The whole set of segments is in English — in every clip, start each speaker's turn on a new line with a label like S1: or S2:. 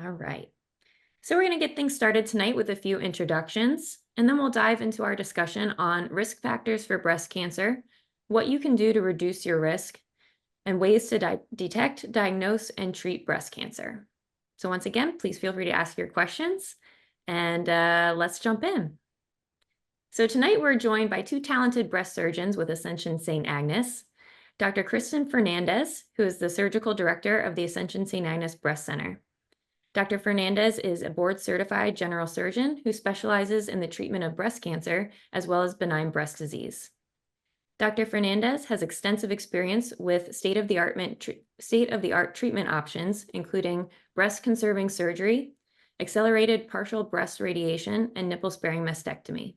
S1: All right. So we're going to get things started tonight with a few introductions, and then we'll dive into our discussion on risk factors for breast cancer, what you can do to reduce your risk, and ways to detect, diagnose, and treat breast cancer. So once again, please feel free to ask your questions, and let's jump in. So tonight we're joined by two talented breast surgeons with Ascension St. Agnes, Dr. Kristen Fernandez, who is the surgical director of the Ascension St. Agnes Breast Center. Dr. Fernandez is a board-certified general surgeon who specializes in the treatment of breast cancer as well as benign breast disease. Dr. Fernandez has extensive experience with state-of-the-art treatment options, including breast-conserving surgery, accelerated partial breast radiation, and nipple-sparing mastectomy.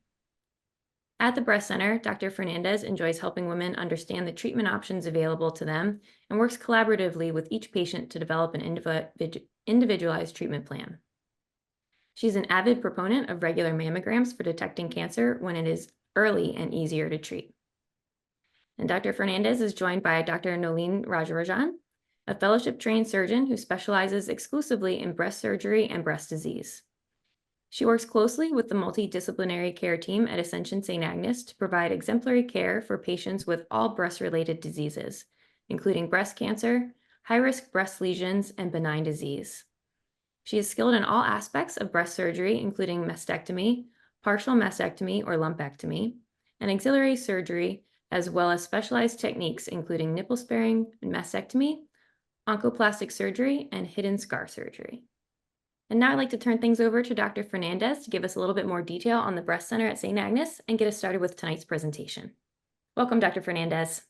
S1: At the Breast Center, Dr. Fernandez enjoys helping women understand the treatment options available to them and works collaboratively with each patient to develop an individualized treatment plan. She's an avid proponent of regular mammograms for detecting cancer when it is early and easier to treat. And Dr. Fernandez is joined by Dr. Nolene Rajarajan, a fellowship-trained surgeon who specializes exclusively in breast surgery and breast disease. She works closely with the multidisciplinary care team at Ascension St. Agnes to provide exemplary care for patients with all breast-related diseases, including breast cancer, high-risk breast lesions, and benign disease. She is skilled in all aspects of breast surgery, including mastectomy, partial mastectomy or lumpectomy, and auxiliary surgery, as well as specialized techniques including nipple-sparing mastectomy, oncoplastic surgery, and hidden scar surgery. And now I'd like to turn things over to Dr. Fernandez to give us a little bit more detail on the Breast Center at St. Agnes and get us started with tonight's presentation. Welcome, Dr. Fernandez.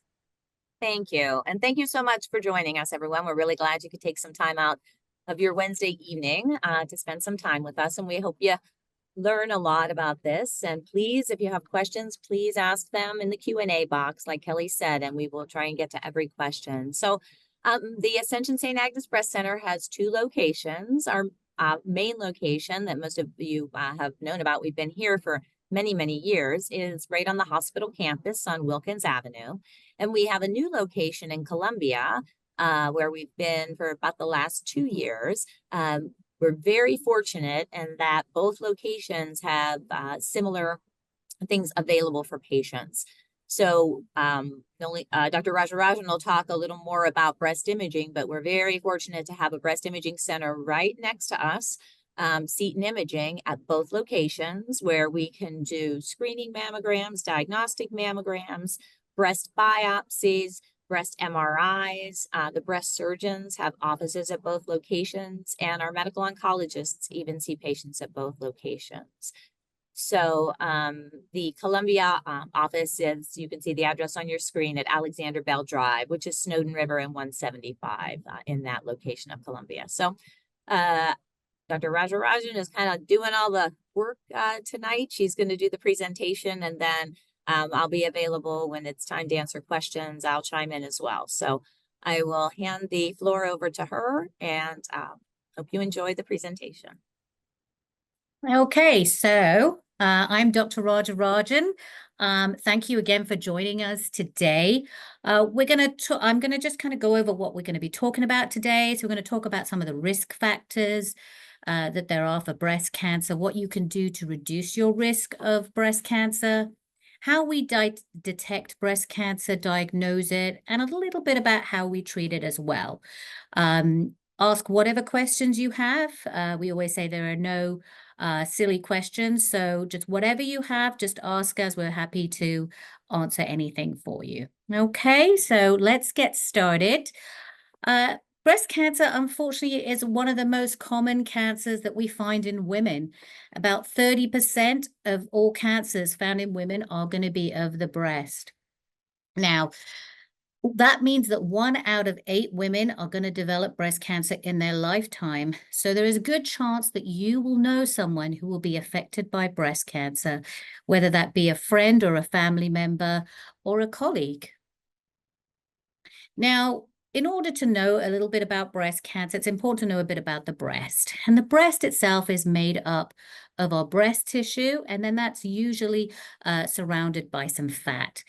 S2: Thank you. And thank you so much for joining us, everyone. We're really glad you could take some time out of your Wednesday evening to spend some time with us. And we hope you learn a lot about this. And please, if you have questions, please ask them in the Q&A box, like Kelly said, and we will try and get to every question. So the Ascension St. Agnes Breast Center has two locations. Our main location that most of you have known about, we've been here for many, many years, is right on the hospital campus on Wilkins Avenue. And we have a new location in Columbia where we've been for about the last 2 years. We're very fortunate in that both locations have similar things available for patients. So Dr. Rajarajan will talk a little more about breast imaging, but we're very fortunate to have a breast imaging center right next to us, Seton Imaging, at both locations, where we can do screening mammograms, diagnostic mammograms, breast biopsies, breast MRIs. The breast surgeons have offices at both locations, and our medical oncologists even see patients at both locations. So the Columbia office is, you can see the address on your screen, at Alexander Bell Drive, which is Snowden River and 175 in that location of Columbia. So Dr. Rajarajan is kind of doing all the work tonight. She's going to do the presentation, and then I'll be available when it's time to answer questions. I'll chime in as well. So I will hand the floor over to her, and hope you enjoy the presentation.
S3: Okay, so I'm Dr. Rajarajan. Thank you again for joining us today. I'm going to just kind of go over what we're going to be talking about today. So we're going to talk about some of the risk factors that there are for breast cancer, what you can do to reduce your risk of breast cancer, how we detect breast cancer, diagnose it, and a little bit about how we treat it as well. Ask whatever questions you have. We always say there are no silly questions. So just whatever you have, just ask us. We're happy to answer anything for you. Okay, so let's get started. Breast cancer, unfortunately, is one of the most common cancers that we find in women. About 30% of all cancers found in women are going to be of the breast. Now, that means that 1 out of 8 women are going to develop breast cancer in their lifetime. So there is a good chance that you will know someone who will be affected by breast cancer, whether that be a friend or a family member or a colleague. Now, in order to know a little bit about breast cancer, it's important to know a bit about the breast. And the breast itself is made up of our breast tissue, and then that's usually surrounded by some fat.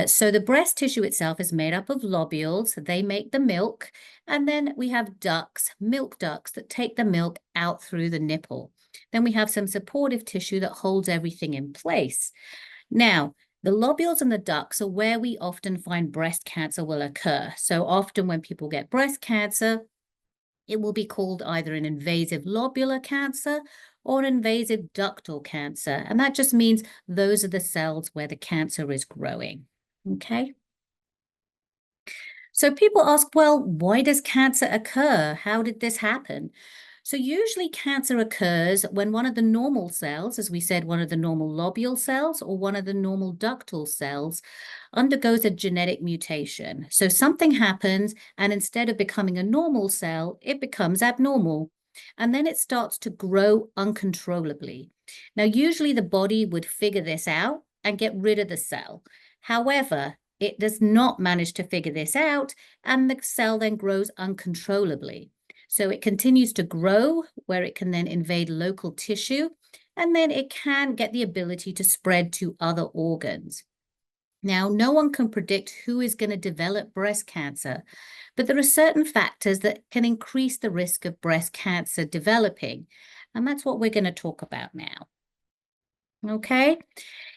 S3: So the breast tissue itself is made up of lobules. They make the milk, and then we have ducts, milk ducts, that take the milk out through the nipple. Then we have some supportive tissue that holds everything in place. Now, the lobules and the ducts are where we often find breast cancer will occur. So often when people get breast cancer, it will be called either an invasive lobular cancer or an invasive ductal cancer. And that just means those are the cells where the cancer is growing. Okay. So people ask, well, why does cancer occur? How did this happen? So usually cancer occurs when one of the normal cells, as we said, one of the normal lobule cells or one of the normal ductal cells undergoes a genetic mutation. So something happens, and instead of becoming a normal cell, it becomes abnormal. And then it starts to grow uncontrollably. Now, usually the body would figure this out and get rid of the cell. However, it does not manage to figure this out, and the cell then grows uncontrollably. So it continues to grow, where it can then invade local tissue, and then it can get the ability to spread to other organs. Now, no one can predict who is going to develop breast cancer, but there are certain factors that can increase the risk of breast cancer developing, and that's what we're going to talk about now. Okay?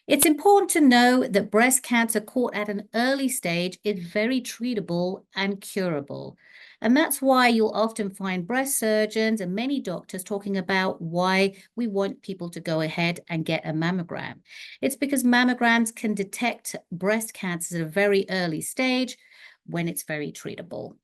S3: It's important to know that breast cancer caught at an early stage is very treatable and curable. And that's why you'll often find breast surgeons and many doctors talking about why we want people to go ahead and get a mammogram. It's because mammograms can detect breast cancer at a very early stage when it's very treatable.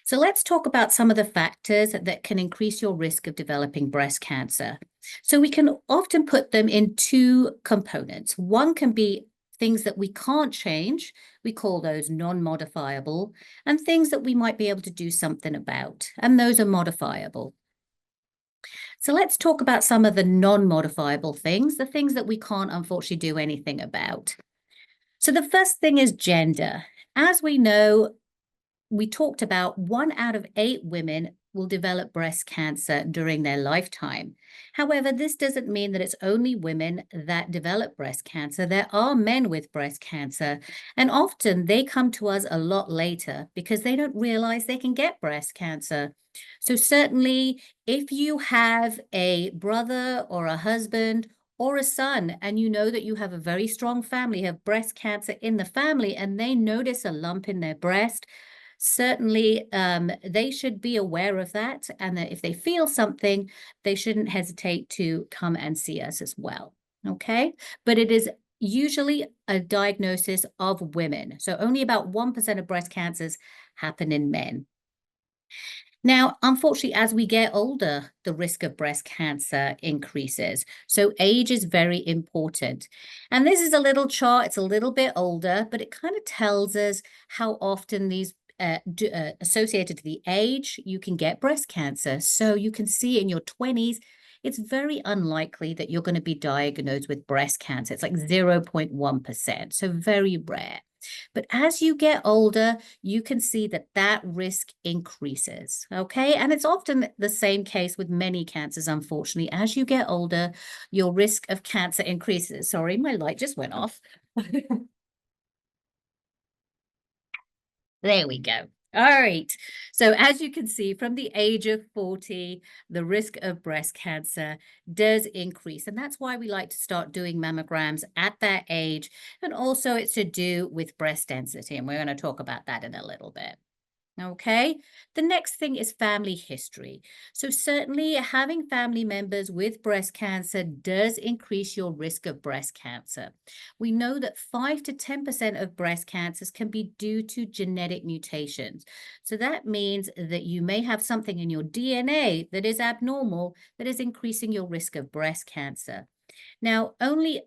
S3: So let's talk about some of the factors that can increase your risk of developing breast cancer. So we can often put them in two components. One can be things that we can't change. We call those non-modifiable, and things that we might be able to do something about, and those are modifiable. So let's talk about some of the non-modifiable things, the things that we can't unfortunately do anything about. So the first thing is gender. As we know, we talked about 1 out of 8 women will develop breast cancer during their lifetime. However, this doesn't mean that it's only women that develop breast cancer. There are men with breast cancer, and often they come to us a lot later because they don't realize they can get breast cancer. So certainly, if you have a brother or a husband or a son, and you know that you have a very strong family, have breast cancer in the family, and they notice a lump in their breast, certainly they should be aware of that, and that if they feel something, they shouldn't hesitate to come and see us as well. Okay, but it is usually a diagnosis of women. So only about 1% of breast cancers happen in men. Now, unfortunately, as we get older, the risk of breast cancer increases. So age is very important. And this is a little chart. It's a little bit older, but it kind of tells us how often these associated to the age, you can get breast cancer. So you can see in your 20s, it's very unlikely that you're going to be diagnosed with breast cancer. It's like 0.1%, so very rare. But as you get older, you can see that that risk increases, okay? And it's often the same case with many cancers, unfortunately. As you get older, your risk of cancer increases. Sorry, my light just went off. There we go. All right. So as you can see, from the age of 40, the risk of breast cancer does increase. And that's why we like to start doing mammograms at that age. And also it's to do with breast density. And we're going to talk about that in a little bit. Okay, the next thing is family history. So certainly having family members with breast cancer does increase your risk of breast cancer. We know that 5 to 10% of breast cancers can be due to genetic mutations. So that means that you may have something in your DNA that is abnormal that is increasing your risk of breast cancer. Now, only,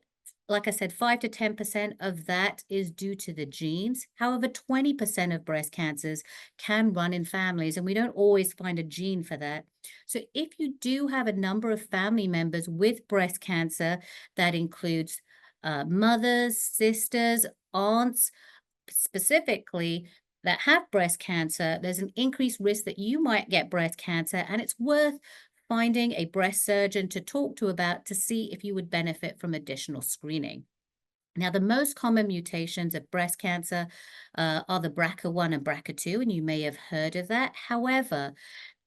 S3: like I said, 5 to 10% of that is due to the genes. However, 20% of breast cancers can run in families, and we don't always find a gene for that. So if you do have a number of family members with breast cancer, that includes mothers, sisters, aunts, specifically, that have breast cancer, there's an increased risk that you might get breast cancer, and it's worth finding a breast surgeon to talk to about to see if you would benefit from additional screening. Now, the most common mutations of breast cancer are the BRCA1 and BRCA2, and you may have heard of that. However,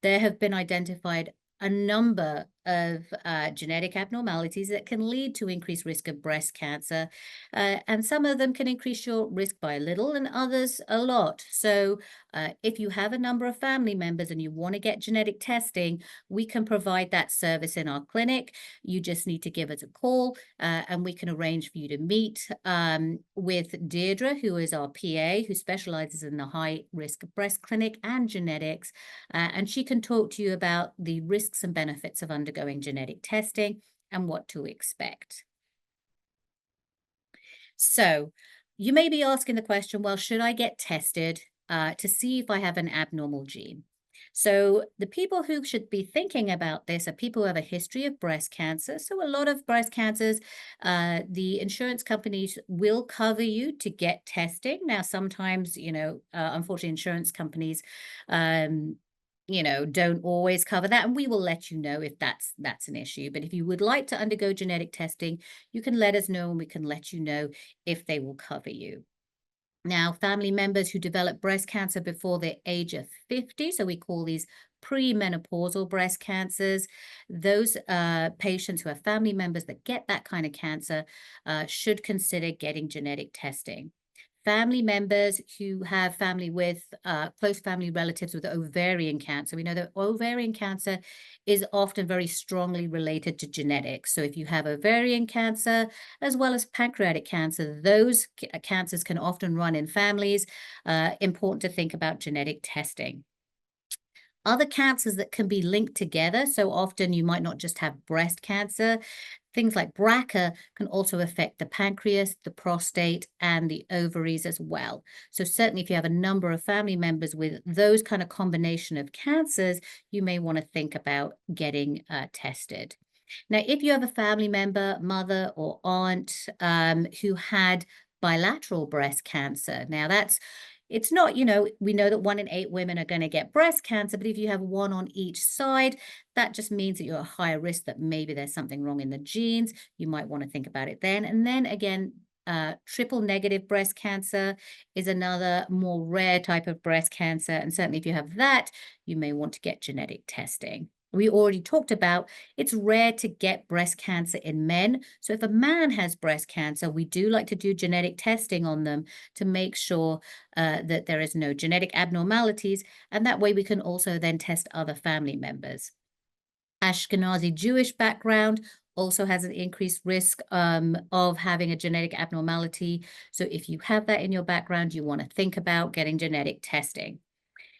S3: there have been identified a number of genetic abnormalities that can lead to increased risk of breast cancer. And some of them can increase your risk by a little and others a lot. So if you have a number of family members and you want to get genetic testing, we can provide that service in our clinic. You just need to give us a call and we can arrange for you to meet with Deirdre, who is our PA, who specializes in the high risk breast clinic and genetics. And she can talk to you about the risks and benefits of undergoing genetic testing and what to expect. So you may be asking the question, well, should I get tested to see if I have an abnormal gene? So the people who should be thinking about this are people who have a history of breast cancer. So a lot of breast cancers, the insurance companies will cover you to get testing. Now, sometimes, unfortunately, insurance companies don't always cover that, and we will let you know if that's an issue. But if you would like to undergo genetic testing, you can let us know and we can let you know if they will cover you. Now, family members who develop breast cancer before the age of 50, so we call these premenopausal breast cancers, those patients who have family members that get that kind of cancer should consider getting genetic testing. Family members who have family with close family relatives with ovarian cancer. We know that ovarian cancer is often very strongly related to genetics. So if you have ovarian cancer as well as pancreatic cancer, those cancers can often run in families. Important to think about genetic testing. Other cancers that can be linked together, so often you might not just have breast cancer. Things like BRCA can also affect the pancreas, the prostate, and the ovaries as well. So certainly if you have a number of family members with those kind of combination of cancers, you may want to think about getting tested. Now, if you have a family member, mother or aunt who had bilateral breast cancer, now it's not, we know that 1 in 8 women are going to get breast cancer, but if you have one on each side, that just means that you're at higher risk that maybe there's something wrong in the genes. You might want to think about it then. And then again, triple negative breast cancer is another more rare type of breast cancer. And certainly if you have that, you may want to get genetic testing. We already talked about it's rare to get breast cancer in men. So if a man has breast cancer, we do like to do genetic testing on them to make sure that there is no genetic abnormalities. And that way we can also then test other family members. Ashkenazi Jewish background also has an increased risk of having a genetic abnormality. So if you have that in your background, you want to think about getting genetic testing.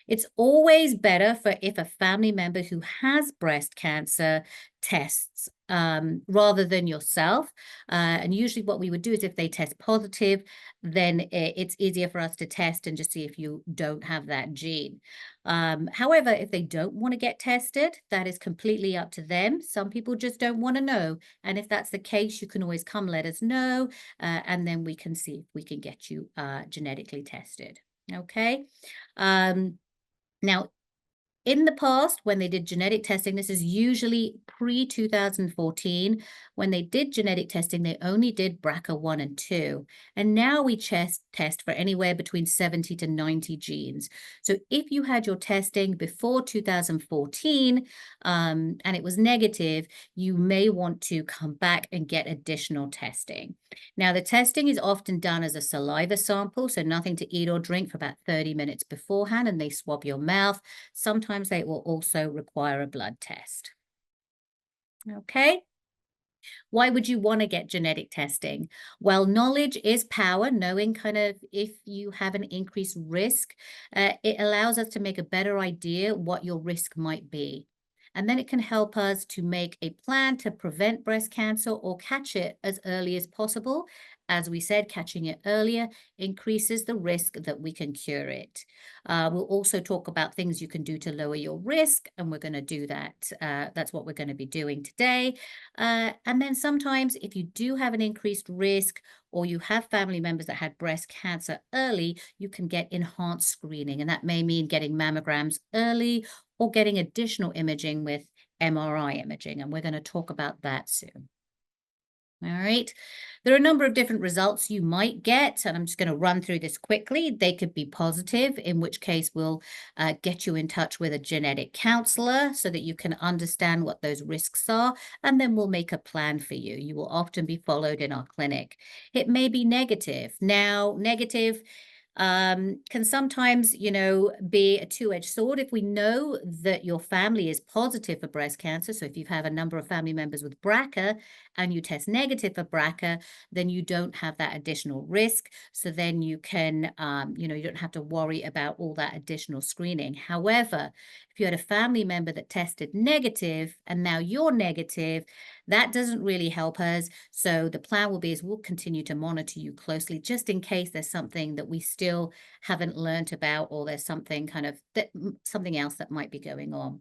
S3: It's always better if a family member who has breast cancer tests rather than yourself. And usually what we would do is if they test positive, then it's easier for us to test and just see if you don't have that gene. However, if they don't want to get tested, that is completely up to them. Some people just don't want to know. And if that's the case, you can always come let us know, and then we can see if we can get you genetically tested. Okay. Now, in the past, when they did genetic testing, this is usually pre-2014, when they did genetic testing, they only did BRCA1 and 2. And now we test for anywhere between 70 to 90 genes. So if you had your testing before 2014 and it was negative, you may want to come back and get additional testing. Now, the testing is often done as a saliva sample, so nothing to eat or drink for about 30 minutes beforehand, and they swab your mouth. Sometimes they will also require a blood test. Okay. Why would you want to get genetic testing? Well, knowledge is power. Knowing kind of if you have an increased risk, it allows us to make a better idea what your risk might be. And then it can help us to make a plan to prevent breast cancer or catch it as early as possible. As we said, catching it earlier increases the risk that we can cure it. We'll also talk about things you can do to lower your risk, and we're going to do that. That's what we're going to be doing today. And then sometimes if you do have an increased risk or you have family members that had breast cancer early, you can get enhanced screening. And that may mean getting mammograms early or getting additional imaging with MRI imaging. And we're going to talk about that soon. All right. There are a number of different results you might get, and I'm just going to run through this quickly. They could be positive, in which case we'll get you in touch with a genetic counselor so that you can understand what those risks are, and then we'll make a plan for you. You will often be followed in our clinic. It may be negative. Now, negative can sometimes, be a two-edged sword. If we know that your family is positive for breast cancer, so if you have a number of family members with BRCA and you test negative for BRCA, then you don't have that additional risk. So then you can, you don't have to worry about all that additional screening. However, if you had a family member that tested negative and now you're negative, that doesn't really help us. So the plan will be is we'll continue to monitor you closely just in case there's something that we still haven't learned about, or there's something something else that might be going on.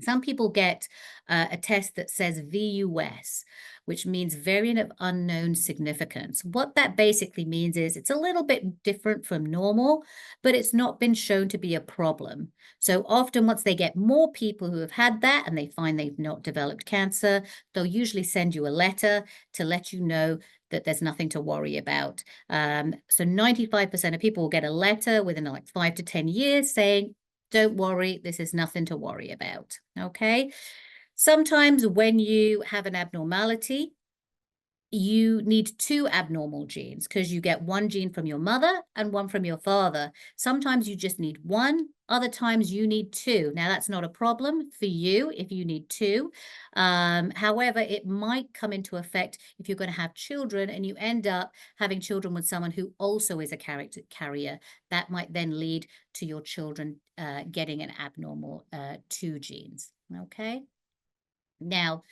S3: Some people get a test that says VUS, which means variant of unknown significance. What that basically means is it's a little bit different from normal, but it's not been shown to be a problem. So often once they get more people who have had that and they find they've not developed cancer, they'll usually send you a letter to let you know that there's nothing to worry about. So 95% of people will get a letter within like 5 to 10 years saying, don't worry, this is nothing to worry about, okay? Sometimes when you have an abnormality, you need two abnormal genes because you get one gene from your mother and one from your father. Sometimes you just need one, other times you need two. Now, that's not a problem for you if you need two. However, it might come into effect if you're going to have children and you end up having children with someone who also is a carrier. That might then lead to your children getting an abnormal two genes, okay? Now,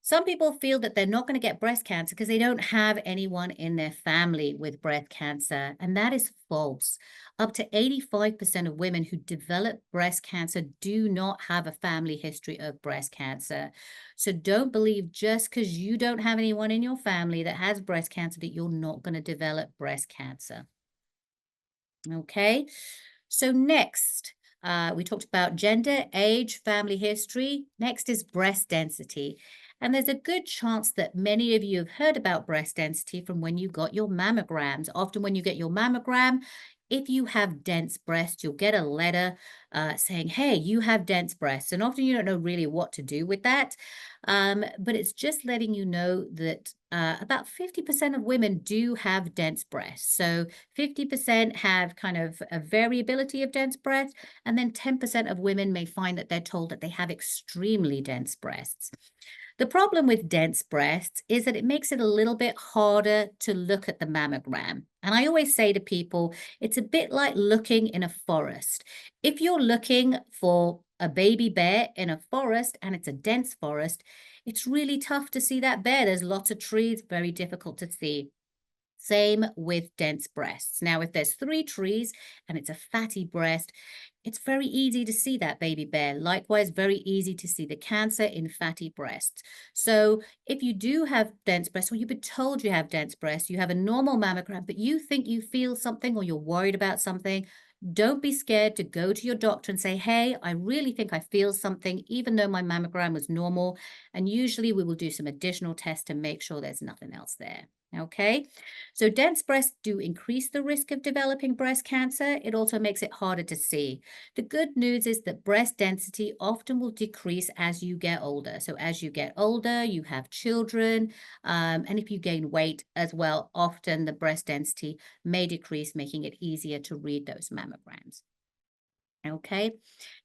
S3: some people feel that they're not going to get breast cancer because they don't have anyone in their family with breast cancer, and that is false. Up to 85% of women who develop breast cancer do not have a family history of breast cancer. So don't believe just because you don't have anyone in your family that has breast cancer that you're not going to develop breast cancer. Okay, so next, we talked about gender, age, family history. Next is breast density. And there's a good chance that many of you have heard about breast density from when you got your mammograms. Often when you get your mammogram, if you have dense breasts, you'll get a letter saying, hey, you have dense breasts. And often you don't know really what to do with that. But it's just letting you know that about 50% of women do have dense breasts. So 50% have kind of a variability of dense breasts, and then 10% of women may find that they're told that they have extremely dense breasts. The problem with dense breasts is that it makes it a little bit harder to look at the mammogram. And I always say to people, it's a bit like looking in a forest. If you're looking for a baby bear in a forest and it's a dense forest, it's really tough to see that bear. There's lots of trees, very difficult to see. Same with dense breasts. Now, if there's 3 trees and it's a fatty breast, it's very easy to see that baby bear. Likewise, very easy to see the cancer in fatty breasts. So if you do have dense breasts, or you've been told you have dense breasts, you have a normal mammogram, but you think you feel something or you're worried about something, don't be scared to go to your doctor and say, hey, I really think I feel something, even though my mammogram was normal. And usually we will do some additional tests to make sure there's nothing else there. Okay, so dense breasts do increase the risk of developing breast cancer. It also makes it harder to see. The good news is that breast density often will decrease as you get older. So as you get older, you have children, and if you gain weight as well, often the breast density may decrease, making it easier to read those mammograms. Okay,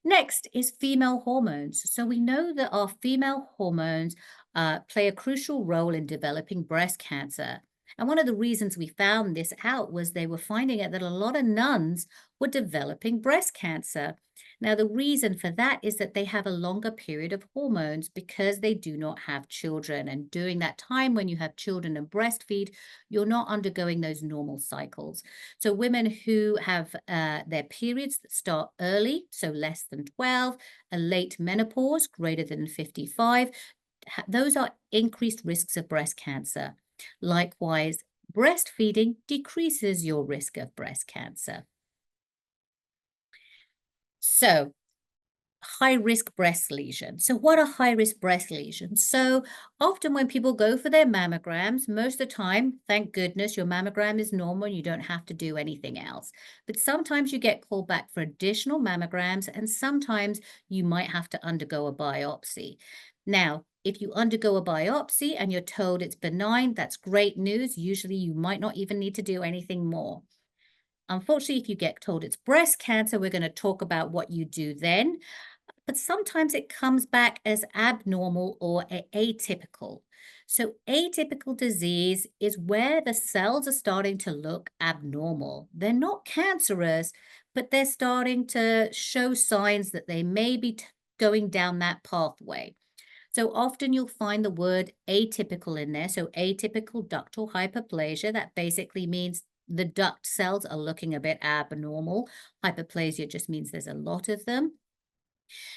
S3: next is female hormones. So we know that our female hormones play a crucial role in developing breast cancer. And one of the reasons we found this out was they were finding out that a lot of nuns were developing breast cancer. Now, the reason for that is that they have a longer period of hormones because they do not have children. And during that time when you have children and breastfeed, you're not undergoing those normal cycles. So women who have their periods that start early, so less than 12, a late menopause greater than 55, those are increased risks of breast cancer. Likewise, breastfeeding decreases your risk of breast cancer. So, high-risk breast lesions. So what are high-risk breast lesions? So often when people go for their mammograms, most of the time, thank goodness, your mammogram is normal and you don't have to do anything else. But sometimes you get called back for additional mammograms, and sometimes you might have to undergo a biopsy. Now, if you undergo a biopsy and you're told it's benign, that's great news. Usually you might not even need to do anything more. Unfortunately, if you get told it's breast cancer, we're going to talk about what you do then. But sometimes it comes back as abnormal or atypical. So atypical disease is where the cells are starting to look abnormal. They're not cancerous, but they're starting to show signs that they may be going down that pathway. So often you'll find the word atypical in there. So atypical ductal hyperplasia, that basically means the duct cells are looking a bit abnormal. Hyperplasia just means there's a lot of them.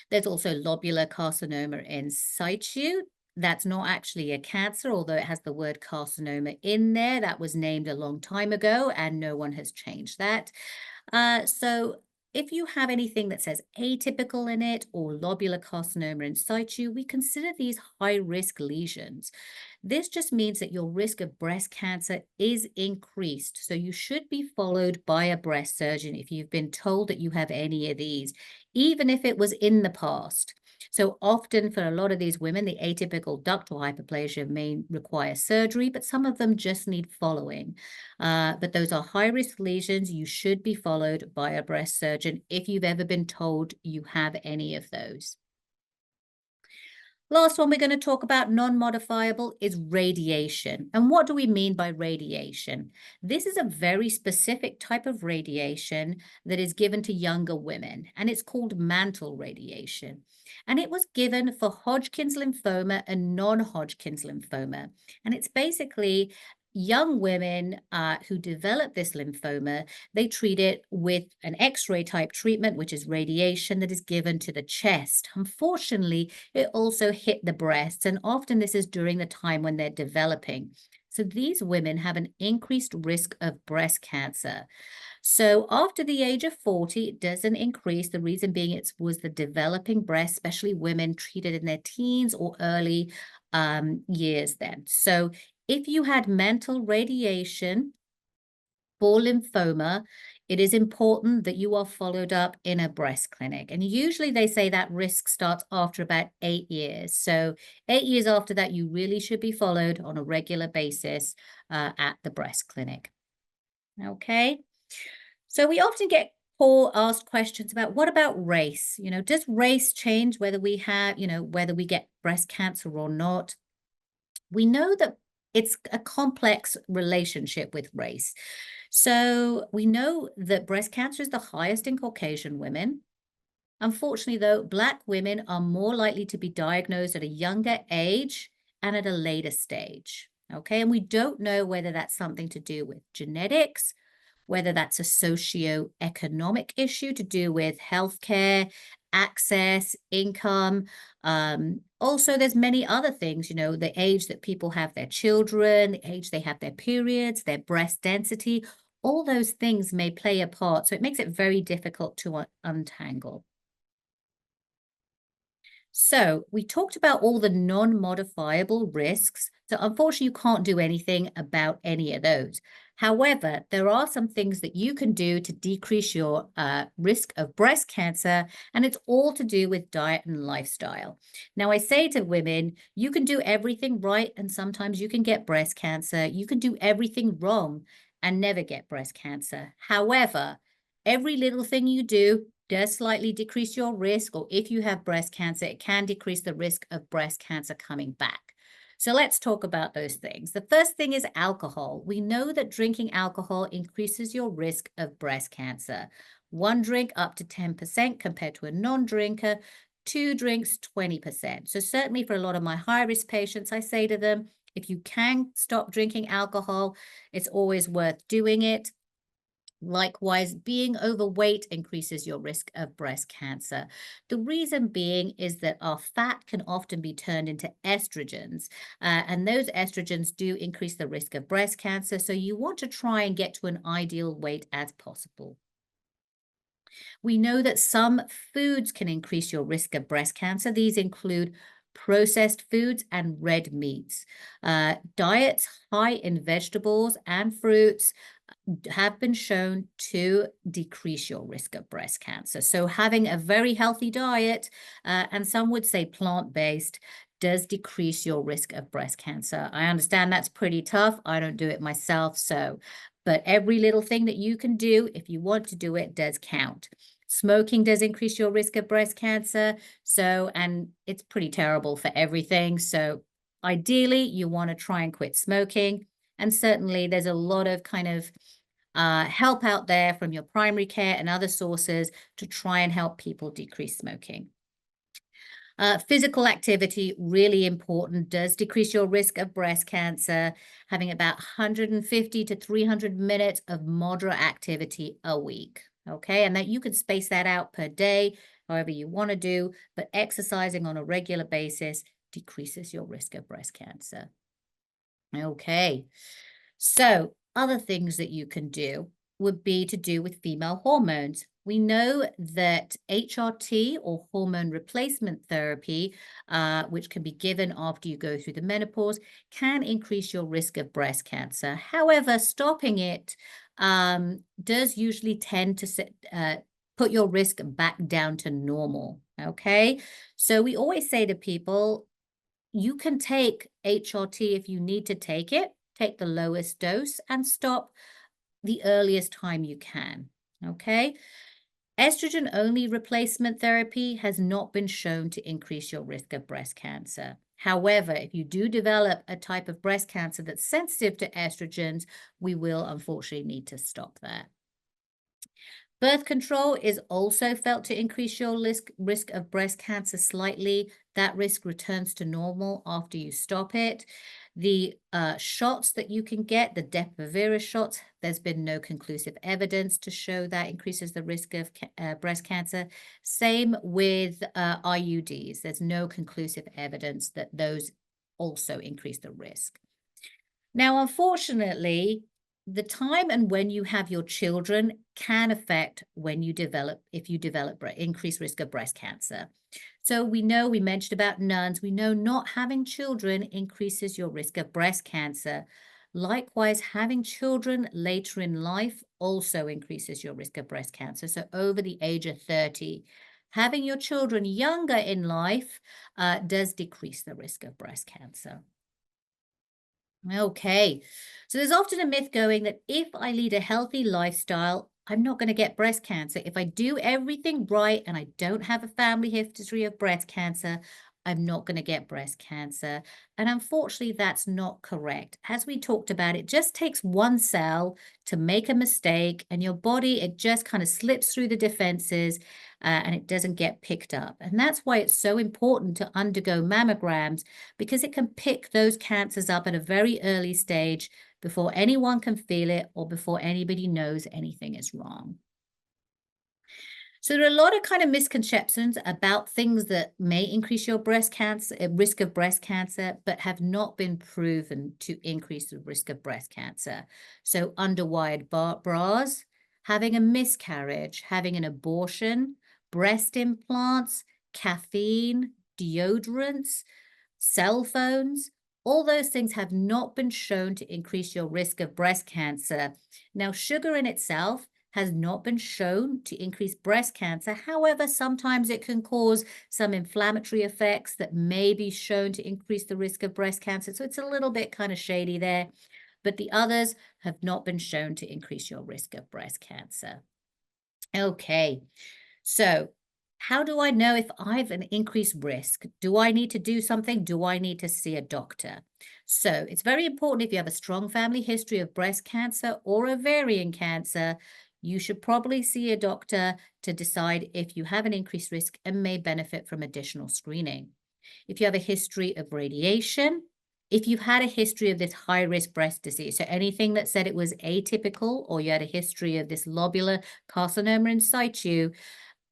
S3: There's also lobular carcinoma in situ. That's not actually a cancer, although it has the word carcinoma in there. That was named a long time ago, and no one has changed that. So if you have anything that says atypical in it or lobular carcinoma in situ, we consider these high-risk lesions. This just means that your risk of breast cancer is increased. So you should be followed by a breast surgeon if you've been told that you have any of these, even if it was in the past. So often for a lot of these women, the atypical ductal hyperplasia may require surgery, but some of them just need following. But those are high-risk lesions. You should be followed by a breast surgeon if you've ever been told you have any of those. Last one we're going to talk about, non-modifiable, is radiation. And what do we mean by radiation? This is a very specific type of radiation that is given to younger women, and it's called mantle radiation. And it was given for Hodgkin's lymphoma and non-Hodgkin's lymphoma. And it's basically young women who develop this lymphoma. They treat it with an X-ray type treatment, which is radiation that is given to the chest. Unfortunately, it also hit the breasts, and often this is during the time when they're developing. So these women have an increased risk of breast cancer. So after the age of 40, it doesn't increase. The reason being it was the developing breast, especially women treated in their teens or early years then. So if you had mantle radiation for lymphoma, it is important that you are followed up in a breast clinic. And usually they say that risk starts after about 8 years. So 8 years after that, you really should be followed on a regular basis at the breast clinic. Okay. So we often get asked questions about, what about race? Does race change whether we have, whether we get breast cancer or not? We know that it's a complex relationship with race. So we know that breast cancer is the highest in Caucasian women. Unfortunately, though, Black women are more likely to be diagnosed at a younger age and at a later stage. Okay, and we don't know whether that's something to do with genetics, whether that's a socio-economic issue to do with healthcare, access, income. Also, there's many other things, the age that people have their children, the age they have their periods, their breast density, all those things may play a part. So it makes it very difficult to untangle. So we talked about all the non-modifiable risks. So unfortunately, you can't do anything about any of those. However, there are some things that you can do to decrease your risk of breast cancer, and it's all to do with diet and lifestyle. Now, I say to women, you can do everything right, and sometimes you can get breast cancer. You can do everything wrong and never get breast cancer. However, every little thing you do does slightly decrease your risk, or if you have breast cancer, it can decrease the risk of breast cancer coming back. So let's talk about those things. The first thing is alcohol. We know that drinking alcohol increases your risk of breast cancer. 1 drink up to 10% compared to a non-drinker, 2 drinks, 20%. So certainly for a lot of my high-risk patients, I say to them, if you can stop drinking alcohol, it's always worth doing it. Likewise, being overweight increases your risk of breast cancer. The reason being is that our fat can often be turned into estrogens, and those estrogens do increase the risk of breast cancer. So you want to try and get to an ideal weight as possible. We know that some foods can increase your risk of breast cancer. These include processed foods and red meats. Diets high in vegetables and fruits have been shown to decrease your risk of breast cancer. So having a very healthy diet, and some would say plant-based, does decrease your risk of breast cancer. I understand that's pretty tough. I don't do it myself, but every little thing that you can do, if you want to do it, does count. Smoking does increase your risk of breast cancer. And it's pretty terrible for everything. So ideally, you want to try and quit smoking. And certainly there's a lot of kind of help out there from your primary care and other sources to try and help people decrease smoking. Physical activity, really important, does decrease your risk of breast cancer. Having about 150 to 300 minutes of moderate activity a week. Okay, and that you can space that out per day, however you want to do, but exercising on a regular basis decreases your risk of breast cancer. Okay, so other things that you can do would be to do with female hormones. We know that HRT, or hormone replacement therapy, which can be given after you go through the menopause, can increase your risk of breast cancer. However, stopping it does usually tend to put your risk back down to normal. Okay, so we always say to people, you can take HRT if you need to take it, take the lowest dose and stop the earliest time you can. Okay. Estrogen-only replacement therapy has not been shown to increase your risk of breast cancer. However, if you do develop a type of breast cancer that's sensitive to estrogens, we will unfortunately need to stop that. Birth control is also felt to increase your risk of breast cancer slightly. That risk returns to normal after you stop it. The shots that you can get, the Depo-Provera shots, there's been no conclusive evidence to show that increases the risk of breast cancer. Same with IUDs. There's no conclusive evidence that those also increase the risk. Now, unfortunately, the time and when you have your children can affect if you develop increased risk of breast cancer. So we mentioned about nuns, we know not having children increases your risk of breast cancer. Likewise, having children later in life also increases your risk of breast cancer. So over the age of 30, having your children younger in life does decrease the risk of breast cancer. Okay, so there's often a myth going that if I lead a healthy lifestyle, I'm not going to get breast cancer. If I do everything right and I don't have a family history of breast cancer, I'm not going to get breast cancer. And unfortunately, that's not correct. As we talked about, it just takes one cell to make a mistake, and your body, it just kind of slips through the defenses and it doesn't get picked up. And that's why it's so important to undergo mammograms, because it can pick those cancers up at a very early stage before anyone can feel it or before anybody knows anything is wrong. So there are a lot of kind of misconceptions about things that may increase your breast cancer, risk of breast cancer, but have not been proven to increase the risk of breast cancer. So underwired bras, having a miscarriage, having an abortion, breast implants, caffeine, deodorants, cell phones, all those things have not been shown to increase your risk of breast cancer. Now, sugar in itself has not been shown to increase breast cancer. However, sometimes it can cause some inflammatory effects that may be shown to increase the risk of breast cancer. So it's a little bit kind of shady there, but the others have not been shown to increase your risk of breast cancer. Okay, so how do I know if I have an increased risk? Do I need to do something? Do I need to see a doctor? So it's very important, if you have a strong family history of breast cancer or ovarian cancer, you should probably see a doctor to decide if you have an increased risk and may benefit from additional screening. If you have a history of radiation, if you've had a history of this high-risk breast disease, so anything that said it was atypical, or you had a history of this lobular carcinoma in situ,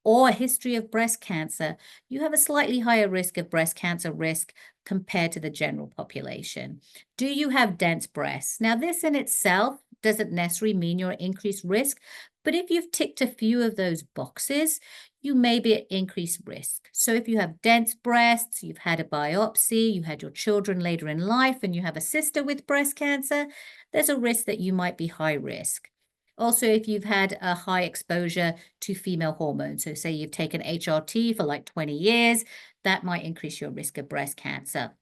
S3: or a history of breast cancer, you have a slightly higher risk of breast cancer risk compared to the general population. Do you have dense breasts? Now, this in itself doesn't necessarily mean you're at increased risk, but if you've ticked a few of those boxes, you may be at increased risk. So if you have dense breasts, you've had a biopsy, you had your children later in life, and you have a sister with breast cancer, there's a risk that you might be high risk. Also, if you've had a high exposure to female hormones, so say you've taken HRT for like 20 years, that might increase your risk of breast cancer.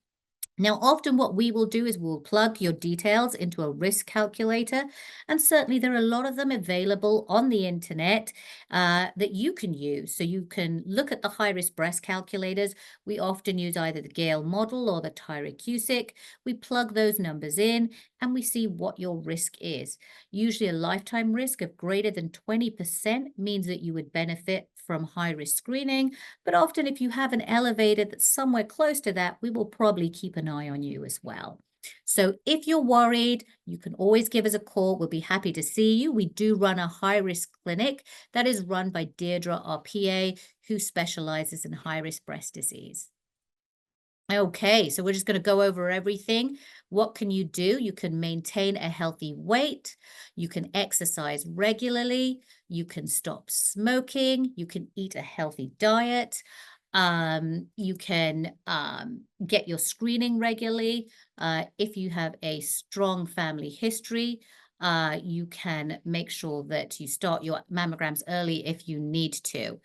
S3: Now, often what we will do is we'll plug your details into a risk calculator, and certainly there are a lot of them available on the internet that you can use. So you can look at the high-risk breast calculators. We often use either the Gale model or the Tyrer-Cuzick. We plug those numbers in and we see what your risk is. Usually a lifetime risk of greater than 20% means that you would benefit from high-risk screening, but often if you have an elevated that's somewhere close to that, we will probably keep an eye on you as well. So if you're worried, you can always give us a call. We'll be happy to see you. We do run a high-risk clinic that is run by Deirdre, our PA, who specializes in high-risk breast disease. Okay, so we're just going to go over everything. What can you do? You can maintain a healthy weight. You can exercise regularly. You can stop smoking. You can eat a healthy diet. You can get your screening regularly. If you have a strong family history, you can make sure that you start your mammograms early if you need to.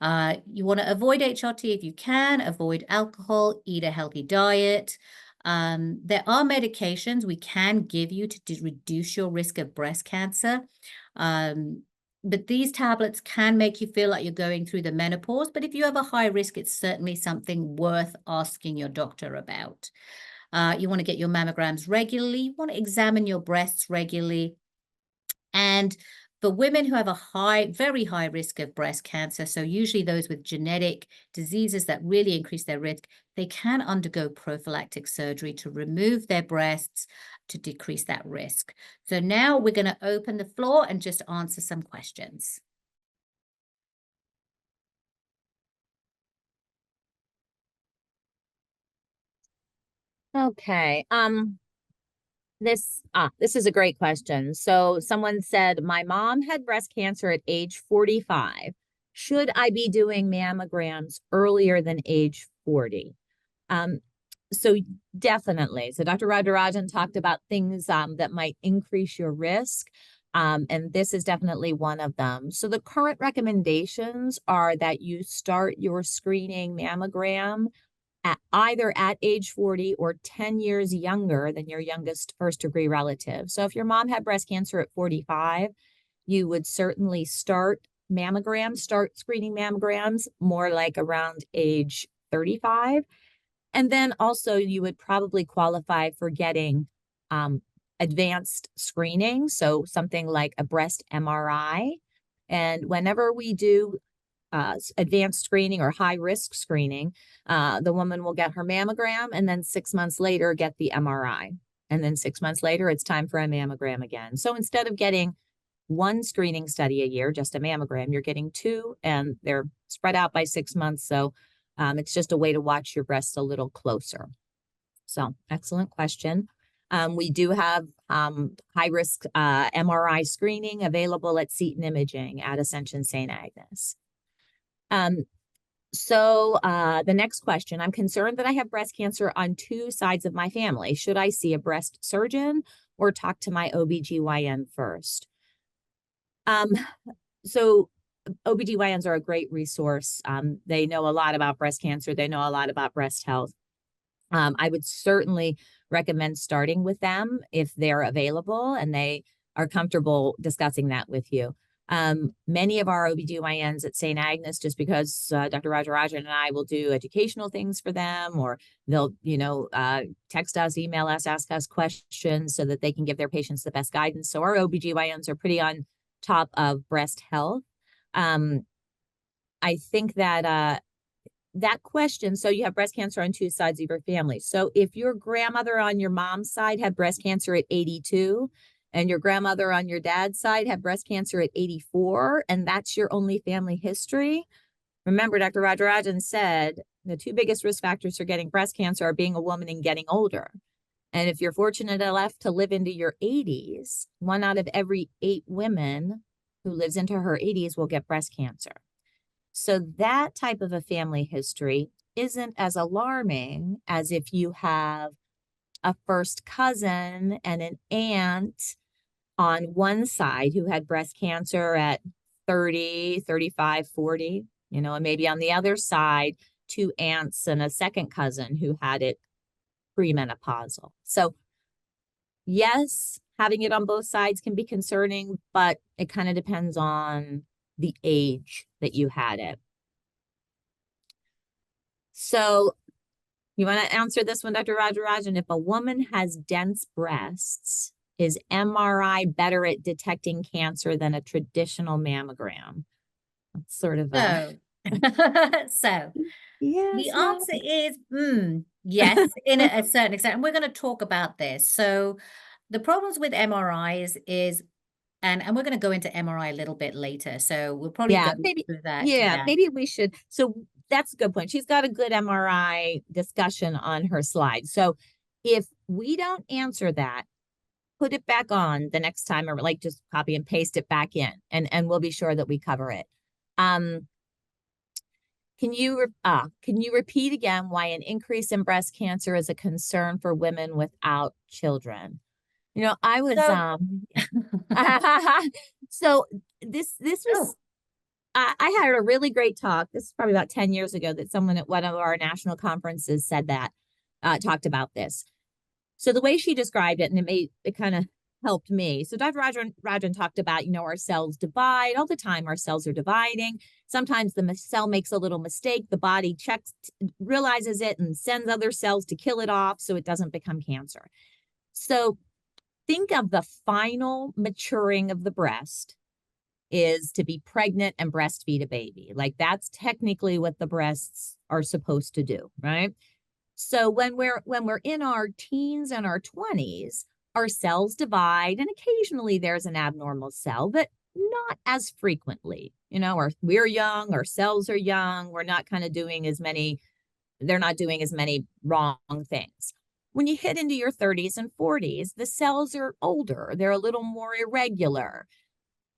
S3: You want to avoid HRT if you can, avoid alcohol, eat a healthy diet. There are medications we can give you to reduce your risk of breast cancer. But these tablets can make you feel like you're going through the menopause. But if you have a high risk, it's certainly something worth asking your doctor about. You want to get your mammograms regularly. You want to examine your breasts regularly. And for women who have a very high risk of breast cancer, so usually those with genetic diseases that really increase their risk, they can undergo prophylactic surgery to remove their breasts to decrease that risk. So now we're going to open the floor and just answer some questions.
S2: Okay. This is a great question. So someone said, my mom had breast cancer at age 45. Should I be doing mammograms earlier than age 40? So definitely. So Dr. Radarajan talked about things that might increase your risk. And this is definitely one of them. So the current recommendations are that you start your screening mammogram either at age 40 or 10 years younger than your youngest first-degree relative. So if your mom had breast cancer at 45, you would certainly start screening mammograms more like around age 35. And then also you would probably qualify for getting advanced screening, so something like a breast MRI. And whenever we do advanced screening or high risk screening, the woman will get her mammogram and then 6 months later get the MRI. And then 6 months later, it's time for a mammogram again. So instead of getting one screening study a year, just a mammogram, you're getting two and they're spread out by 6 months. So it's just a way to watch your breasts a little closer. So excellent question. We do have high risk MRI screening available at Seton Imaging at Ascension St. Agnes. So the next question, I'm concerned that I have breast cancer on two sides of my family. Should I see a breast surgeon or talk to my OBGYN first? So OBGYNs are a great resource. They know a lot about breast cancer. They know a lot about breast health. I would certainly recommend starting with them if they're available and they are comfortable discussing that with you. Many of our OBGYNs at St. Agnes, just because Dr. Radarajan and I will do educational things for them, or they'll, text us, email us, ask us questions so that they can give their patients the best guidance. So our OBGYNs are pretty on top of breast health. I think that that question, so you have breast cancer on two sides of your family. So if your grandmother on your mom's side had breast cancer at 82, and your grandmother on your dad's side had breast cancer at 84, and that's your only family history, remember Dr. Rajarajan said the two biggest risk factors for getting breast cancer are being a woman and getting older. And if you're fortunate enough to live into your 80s, 1 out of every 8 women who lives into her 80s will get breast cancer. So that type of a family history isn't as alarming as if you have a first cousin and an aunt on one side who had breast cancer at 30, 35, 40, and maybe on the other side, 2 aunts and a second cousin who had it premenopausal. So yes, having it on both sides can be concerning, but it kind of depends on the age that you had it. So you want to answer this one, Dr. Rajarajan? If a woman has dense breasts, is MRI better at detecting cancer than a traditional mammogram? That's sort of a...
S3: So
S2: Yes,
S3: the
S2: no.
S3: answer is yes, in a certain extent. And we're going to talk about this. So the problems with MRIs is, and we're going to go into MRI a little bit later. So we'll probably
S2: Yeah,
S3: go
S2: maybe.
S3: through that.
S2: Yeah, maybe we should. So that's a good point. She's got a good MRI discussion on her slide. So if we don't answer that, put it back on the next time, or like just copy and paste it back in, and we'll be sure that we cover it. Can you repeat again why an increase in breast cancer is a concern for women without children? I was so this was I had a really great talk. This is probably about 10 years ago that someone at one of our national conferences said that, talked about this. So the way she described it, and it kind of helped me. So Dr. Rajan talked about, our cells divide all the time. Our cells are dividing. Sometimes the cell makes a little mistake. The body realizes it and sends other cells to kill it off so it doesn't become cancer. So think of the final maturing of the breast is to be pregnant and breastfeed a baby. Like that's technically what the breasts are supposed to do, right? So when we're in our teens and our 20s, our cells divide, and occasionally there's an abnormal cell, but not as frequently. We're young, our cells are young, we're not kind of doing as many, they're not doing as many wrong things. When you hit into your 30s and 40s, the cells are older, they're a little more irregular.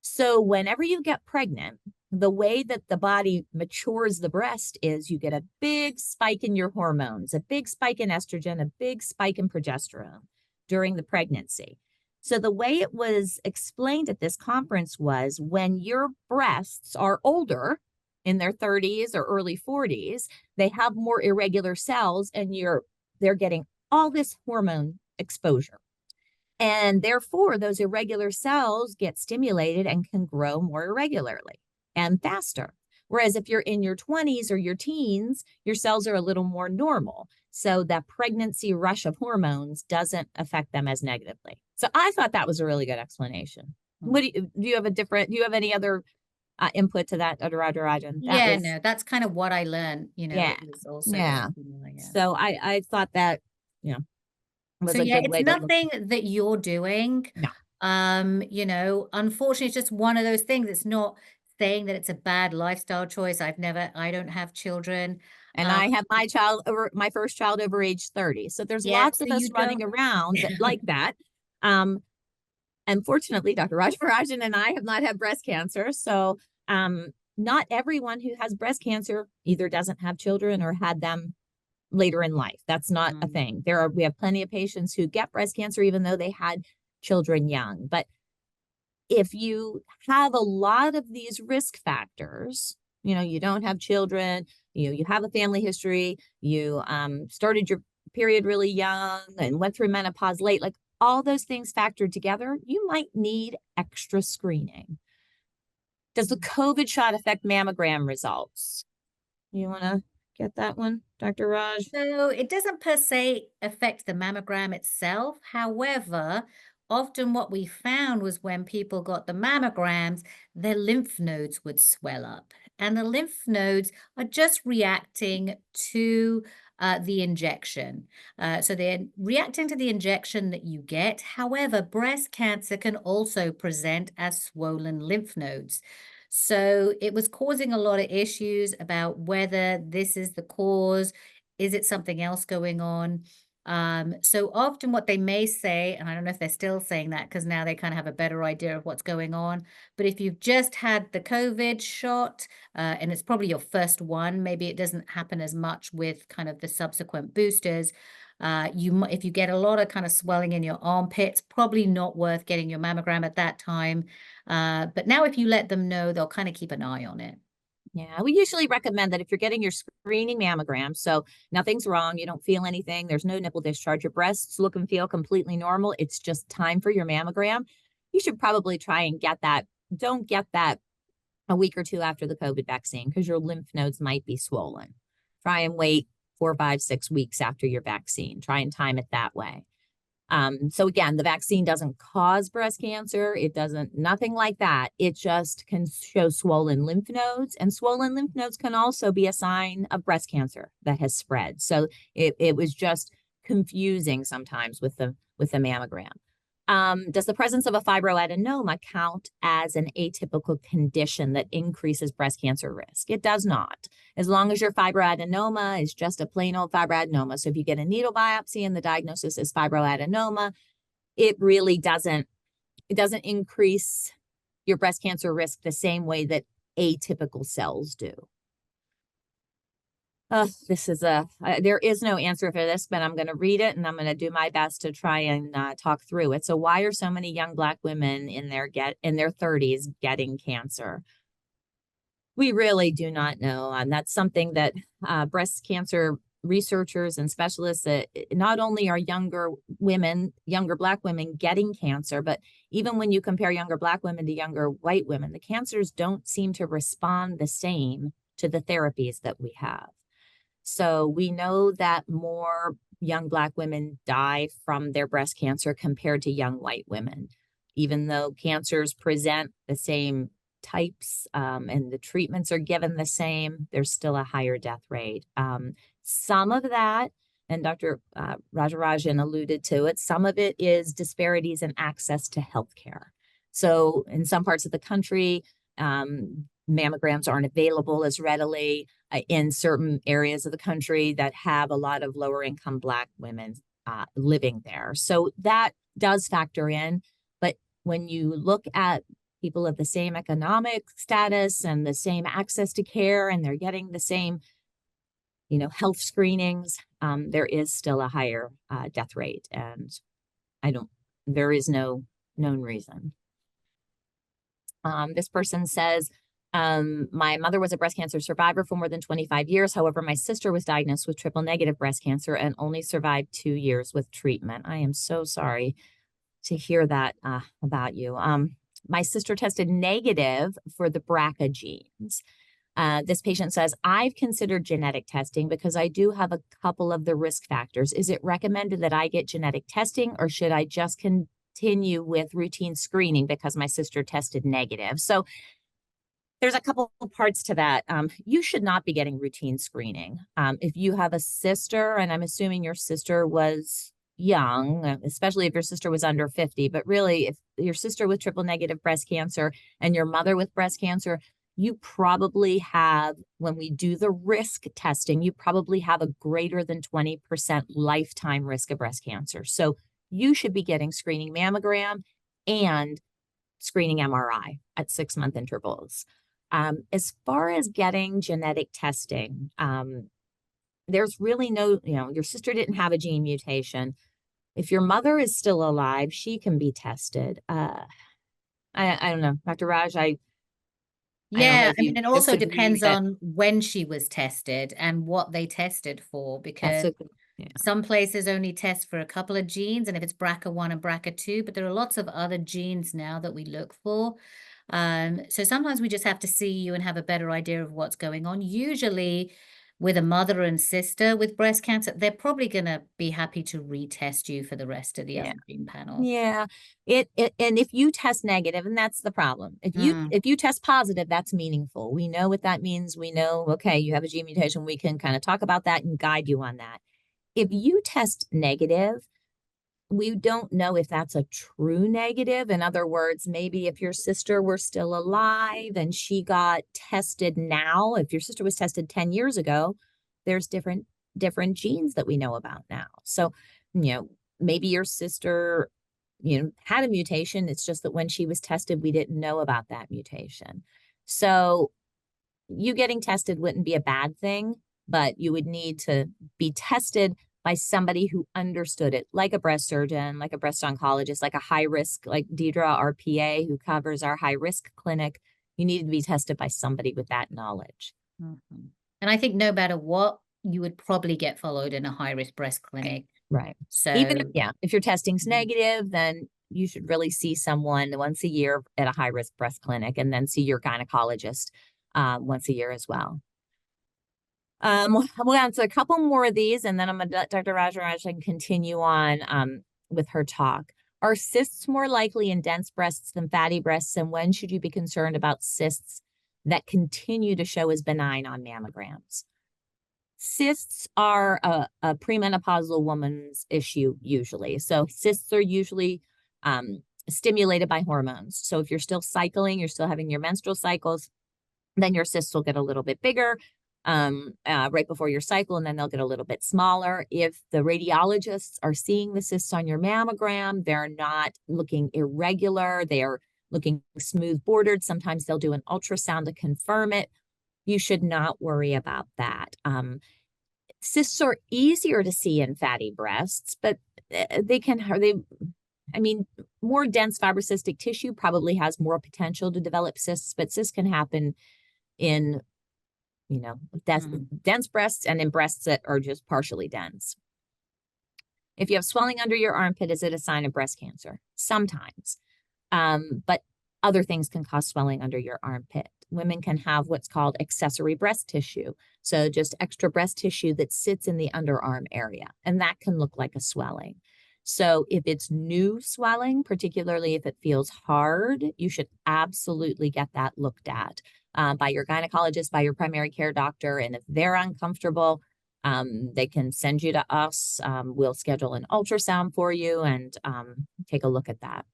S2: So whenever you get pregnant, the way that the body matures the breast is you get a big spike in your hormones, a big spike in estrogen, a big spike in progesterone during the pregnancy. So the way it was explained at this conference was when your breasts are older, in their 30s or early 40s, they have more irregular cells, and they're getting all this hormone exposure. And therefore, those irregular cells get stimulated and can grow more irregularly and faster. Whereas if you're in your 20s or your teens, your cells are a little more normal. So that pregnancy rush of hormones doesn't affect them as negatively. So I thought that was a really good explanation. What do you have any other input to that, Dr. Rajarajan?
S3: No, that's kind of what I learned,
S2: Yeah.
S3: it was also similar, yeah.
S2: So I thought that, was
S3: So
S2: a
S3: yeah,
S2: good
S3: it's
S2: way to look.
S3: nothing that you're doing.
S2: No.
S3: Unfortunately, it's just one of those things. It's not saying that it's a bad lifestyle choice. I don't have children.
S2: And I have my first child over age 30. So there's lots of
S3: so
S2: us
S3: you
S2: running
S3: don't.
S2: around like that. And fortunately, Dr. Rajarajan and I have not had breast cancer. So not everyone who has breast cancer either doesn't have children or had them later in life. That's not a thing. We have plenty of patients who get breast cancer even though they had children young. But if you have a lot of these risk factors, you don't have children, you have a family history, you started your period really young and went through menopause late, like all those things factored together, you might need extra screening. Does the COVID shot affect mammogram results? You want to get that one, Dr. Raj?
S3: So it doesn't per se affect the mammogram itself. However, often what we found was when people got the mammograms, their lymph nodes would swell up. And the lymph nodes are just reacting to the injection. So they're reacting to the injection that you get. However, breast cancer can also present as swollen lymph nodes. So it was causing a lot of issues about whether this is the cause. Is it something else going on? So often what they may say, and I don't know if they're still saying that because now they kind of have a better idea of what's going on, but if you've just had the COVID shot, and it's probably your first one, maybe it doesn't happen as much with kind of the subsequent boosters. If you get a lot of kind of swelling in your armpits, probably not worth getting your mammogram at that time. But now if you let them know, they'll kind of keep an eye on it.
S2: Yeah, we usually recommend that if you're getting your screening mammogram, so nothing's wrong, you don't feel anything, there's no nipple discharge, your breasts look and feel completely normal, it's just time for your mammogram, you should probably try and get that. Don't get that a week or two after the COVID vaccine because your lymph nodes might be swollen. Try and wait 4, 5, 6 weeks after your vaccine. Try and time it that way. So again, the vaccine doesn't cause breast cancer. It doesn't, nothing like that. It just can show swollen lymph nodes, and swollen lymph nodes can also be a sign of breast cancer that has spread. So it was just confusing sometimes with the mammogram. Does the presence of a fibroadenoma count as an atypical condition that increases breast cancer risk? It does not. As long as your fibroadenoma is just a plain old fibroadenoma. So if you get a needle biopsy and the diagnosis is fibroadenoma, it really doesn't increase your breast cancer risk the same way that atypical cells do. This is there is no answer for this, but I'm going to read it and I'm going to do my best to try and talk through it. So why are so many young Black women in their 30s getting cancer? We really do not know. And that's something that breast cancer researchers and specialists, not only are younger Black women getting cancer, but even when you compare younger Black women to younger white women, the cancers don't seem to respond the same to the therapies that we have. So we know that more young Black women die from their breast cancer compared to young white women, even though cancers present the same types and the treatments are given the same, there's still a higher death rate. Some of that, and Dr. Rajarajan alluded to it, some of it is disparities in access to healthcare. So in some parts of the country, mammograms aren't available as readily. In certain areas of the country that have a lot of lower income Black women living there. So that does factor in. But when you look at people of the same economic status and the same access to care, and they're getting the same, health screenings, there is still a higher death rate. And there is no known reason. This person says, my mother was a breast cancer survivor for more than 25 years. However, my sister was diagnosed with triple negative breast cancer and only survived 2 years with treatment. I am so sorry to hear that about you. My sister tested negative for the BRCA genes. This patient says, I've considered genetic testing because I do have a couple of the risk factors. Is it recommended that I get genetic testing, or should I just continue with routine screening because my sister tested negative? So there's a couple of parts to that. You should not be getting routine screening. If you have a sister, and I'm assuming your sister was young, especially if your sister was under 50, but really if your sister with triple negative breast cancer and your mother with breast cancer, you probably have, when we do the risk testing, you probably have a greater than 20% lifetime risk of breast cancer. So you should be getting screening mammogram and screening MRI at 6-month intervals. As far as getting genetic testing, there's really no, your sister didn't have a gene mutation. If your mother is still alive, she can be tested. I don't know, Dr. Raj, I don't know
S3: Yeah,
S2: if
S3: I mean,
S2: you
S3: it also
S2: disagree,
S3: depends
S2: but
S3: on when she was tested and what they tested for,
S2: that's
S3: because
S2: yeah.
S3: some places only test for a couple of genes, and if it's BRCA1 and BRCA2, but there are lots of other genes now that we look for. So sometimes we just have to see you and have a better idea of what's going on. Usually with a mother and sister with breast cancer, they're probably going to be happy to retest you for the rest of the
S2: Yeah.
S3: other gene panel.
S2: Yeah. And if you test negative, and that's the problem. If you test positive, that's meaningful. We know what that means. We know, okay, you have a gene mutation. We can kind of talk about that and guide you on that. If you test negative, we don't know if that's a true negative. In other words, maybe if your sister were still alive and she got tested now, if your sister was tested 10 years ago, there's different genes that we know about now. So, maybe your sister, had a mutation. It's just that when she was tested, we didn't know about that mutation. So you getting tested wouldn't be a bad thing, but you would need to be tested by somebody who understood it, like a breast surgeon, like a breast oncologist, like a high risk, like Deidre, our PA, who covers our high risk clinic. You need to be tested by somebody with that knowledge.
S3: Mm-hmm. And I think no matter what, you would probably get followed in a high risk breast clinic.
S2: Right.
S3: So
S2: Even if your testing's negative, then you should really see someone once a year at a high risk breast clinic, and then see your gynecologist once a year as well. We'll answer a couple more of these, and then I'm gonna let Dr. Rajarajan continue on with her talk. Are cysts more likely in dense breasts than fatty breasts, and when should you be concerned about cysts that continue to show as benign on mammograms? Cysts are a premenopausal woman's issue usually. So cysts are usually stimulated by hormones. So if you're still cycling, you're still having your menstrual cycles, then your cysts will get a little bit bigger right before your cycle, and then they'll get a little bit smaller. If the radiologists are seeing the cysts on your mammogram, they're not looking irregular, they are looking smooth bordered. Sometimes they'll do an ultrasound to confirm it. You should not worry about that. Cysts are easier to see in fatty breasts, but more dense fibrocystic tissue probably has more potential to develop cysts, but cysts can happen in dense breasts and in breasts that are just partially dense. If you have swelling under your armpit, is it a sign of breast cancer? Sometimes. But other things can cause swelling under your armpit. Women can have what's called accessory breast tissue. So just extra breast tissue that sits in the underarm area, and that can look like a swelling. So if it's new swelling, particularly if it feels hard, you should absolutely get that looked at by your gynecologist, by your primary care doctor. And if they're uncomfortable, they can send you to us. We'll schedule an ultrasound for you and take a look at that.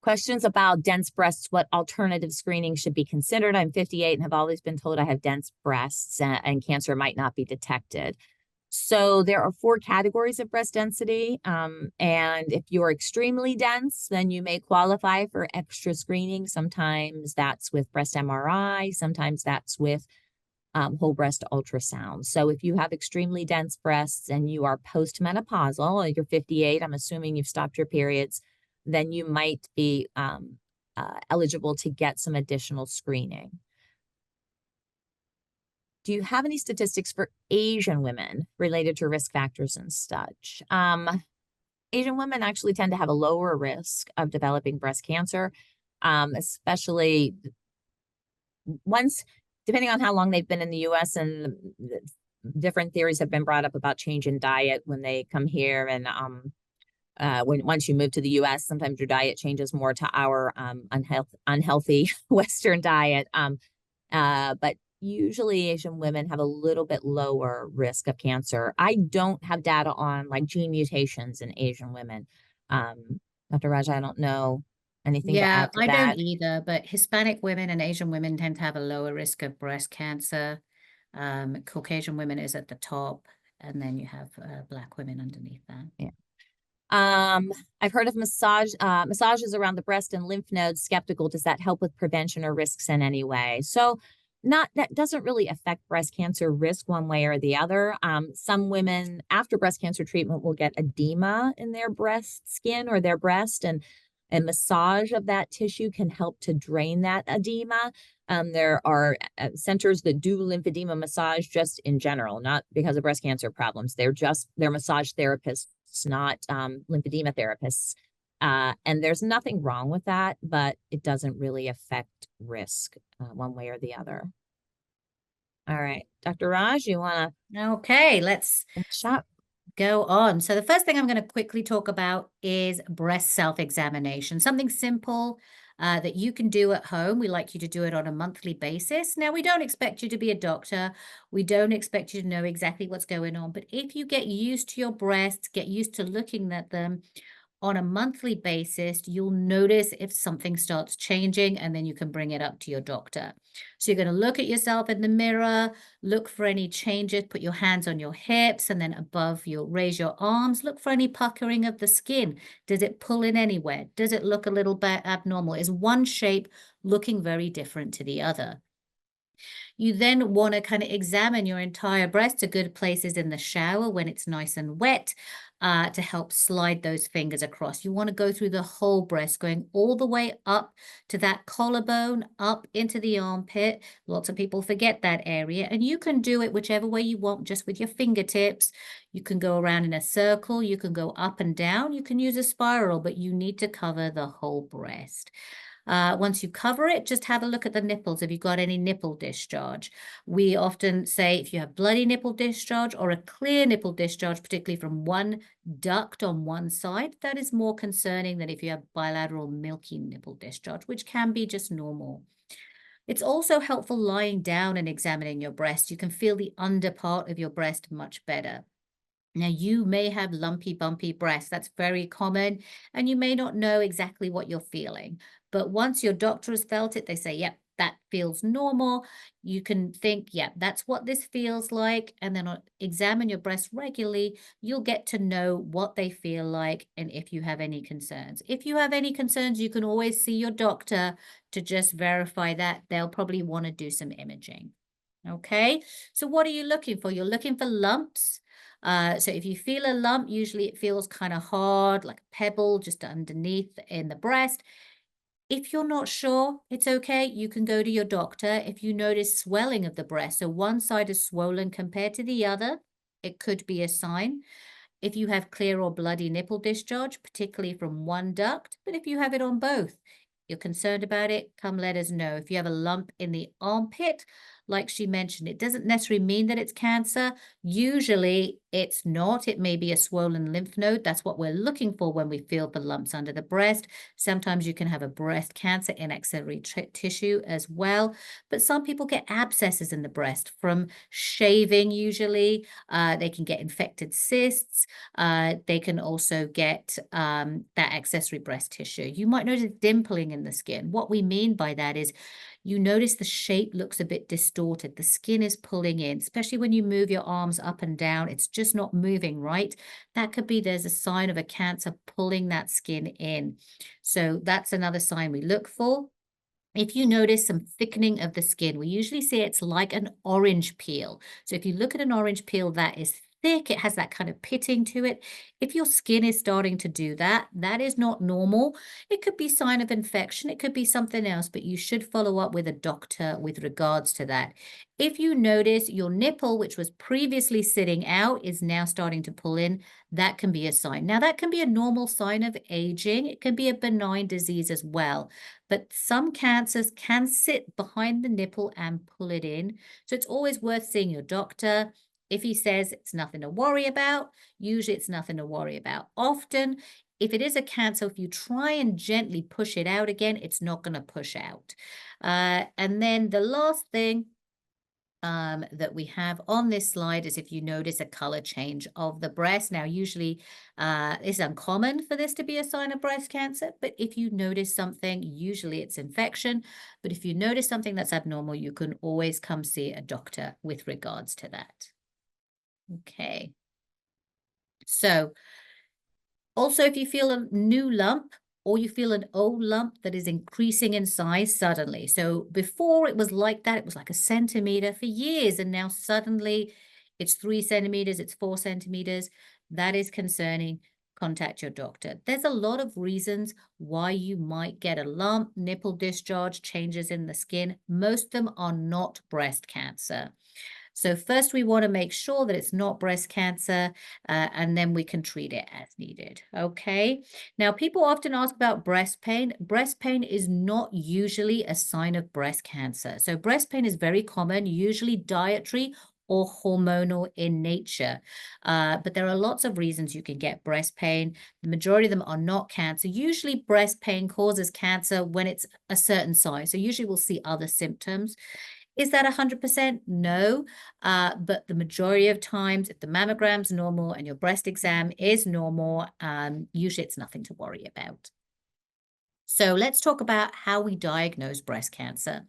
S2: Questions about dense breasts, what alternative screening should be considered? I'm 58 and have always been told I have dense breasts and cancer might not be detected. So there are 4 categories of breast density. And if you're extremely dense, then you may qualify for extra screening. Sometimes that's with breast MRI. Sometimes that's with whole breast ultrasound. So if you have extremely dense breasts and you are postmenopausal, you're 58, I'm assuming you've stopped your periods, then you might be eligible to get some additional screening. Do you have any statistics for Asian women related to risk factors and such? Asian women actually tend to have a lower risk of developing breast cancer, especially depending on how long they've been in the U.S. and different theories have been brought up about change in diet when they come here. And once you move to the U.S., sometimes your diet changes more to our unhealthy Western diet. But usually Asian women have a little bit lower risk of cancer. I don't have data on like gene mutations in Asian women. Dr. Raja, I don't know anything to add to
S3: I
S2: that.
S3: don't either, but Hispanic women and Asian women tend to have a lower risk of breast cancer. Caucasian women is at the top, and then you have Black women underneath that.
S2: Yeah. I've heard of massages around the breast and lymph nodes. Skeptical. Does that help with prevention or risks in any way? So that doesn't really affect breast cancer risk one way or the other. Some women after breast cancer treatment will get edema in their breast skin or their breast, and massage of that tissue can help to drain that edema. There are centers that do lymphedema massage just in general, not because of breast cancer problems. They're massage therapists, not lymphedema therapists. And there's nothing wrong with that, but it doesn't really affect risk one way or the other. All right. Dr. Raj, you want
S3: Okay, let's
S2: to finish up?
S3: go on. So the first thing I'm going to quickly talk about is breast self-examination, something simple that you can do at home. We like you to do it on a monthly basis. Now, we don't expect you to be a doctor. We don't expect you to know exactly what's going on. But if you get used to your breasts, get used to looking at them on a monthly basis, you'll notice if something starts changing, and then you can bring it up to your doctor. So you're going to look at yourself in the mirror, look for any changes, put your hands on your hips, and then above you'll raise your arms, look for any puckering of the skin. Does it pull in anywhere? Does it look a little bit abnormal? Is one shape looking very different to the other? You then want to kind of examine your entire breast. A good place is in the shower when it's nice and wet to help slide those fingers across. You want to go through the whole breast, going all the way up to that collarbone, up into the armpit. Lots of people forget that area, and you can do it whichever way you want, just with your fingertips. You can go around in a circle. You can go up and down. You can use a spiral, but you need to cover the whole breast. Once you cover it, just have a look at the nipples. Have you got any nipple discharge? We often say if you have bloody nipple discharge or a clear nipple discharge, particularly from one duct on one side, that is more concerning than if you have bilateral milky nipple discharge, which can be just normal. It's also helpful lying down and examining your breast. You can feel the under part of your breast much better. Now, you may have lumpy, bumpy breasts. That's very common, and you may not know exactly what you're feeling. But once your doctor has felt it, they say, yep, that feels normal. You can think, yeah, that's what this feels like. And then examine your breasts regularly. You'll get to know what they feel like and if you have any concerns. If you have any concerns, you can always see your doctor to just verify that. They'll probably want to do some imaging. Okay, so what are you looking for? You're looking for lumps. So if you feel a lump, usually it feels kind of hard, like a pebble just underneath in the breast. If you're not sure, it's okay. You can go to your doctor. If you notice swelling of the breast, so one side is swollen compared to the other, it could be a sign. If you have clear or bloody nipple discharge, particularly from one duct, but if you have it on both, you're concerned about it, come let us know. If you have a lump in the armpit, like she mentioned, it doesn't necessarily mean that it's cancer. Usually it's not. It may be a swollen lymph node. That's what we're looking for when we feel for lumps under the breast. Sometimes you can have a breast cancer in axillary tissue as well. But some people get abscesses in the breast from shaving usually. They can get infected cysts. They can also get that accessory breast tissue. You might notice dimpling in the skin. What we mean by that is you notice the shape looks a bit distorted. The skin is pulling in, especially when you move your arms up and down. It's just not moving right. That could be there's a sign of a cancer pulling that skin in. So that's another sign we look for. If you notice some thickening of the skin, we usually say it's like an orange peel. So if you look at an orange peel that is thick, it has that kind of pitting to it. If your skin is starting to do that, that is not normal. It could be a sign of infection. It could be something else, but you should follow up with a doctor with regards to that. If you notice your nipple, which was previously sitting out, is now starting to pull in, that can be a sign. Now, that can be a normal sign of aging. It can be a benign disease as well. But some cancers can sit behind the nipple and pull it in. So it's always worth seeing your doctor. If he says it's nothing to worry about, usually it's nothing to worry about. Often, if it is a cancer, if you try and gently push it out again, it's not going to push out. And then the last thing that we have on this slide is if you notice a color change of the breast. Now, usually it's uncommon for this to be a sign of breast cancer, but if you notice something, usually it's infection. But if you notice something that's abnormal, you can always come see a doctor with regards to that. Okay. So also, if you feel a new lump, or you feel an old lump that is increasing in size suddenly. So before it was like that, it was like a centimeter for years, and now suddenly it's 3 centimeters, it's 4 centimeters. That is concerning. Contact your doctor. There's a lot of reasons why you might get a lump, nipple discharge, changes in the skin. Most of them are not breast cancer. So first we want to make sure that it's not breast cancer, and then we can treat it as needed. Okay. Now, people often ask about breast pain. Breast pain is not usually a sign of breast cancer. So breast pain is very common, usually dietary or hormonal in nature. But there are lots of reasons you can get breast pain. The majority of them are not cancer. Usually breast pain causes cancer when it's a certain size. So usually we'll see other symptoms. Is that 100%? No. But the majority of times, if the mammogram's normal and your breast exam is normal, usually it's nothing to worry about. So let's talk about how we diagnose breast cancer.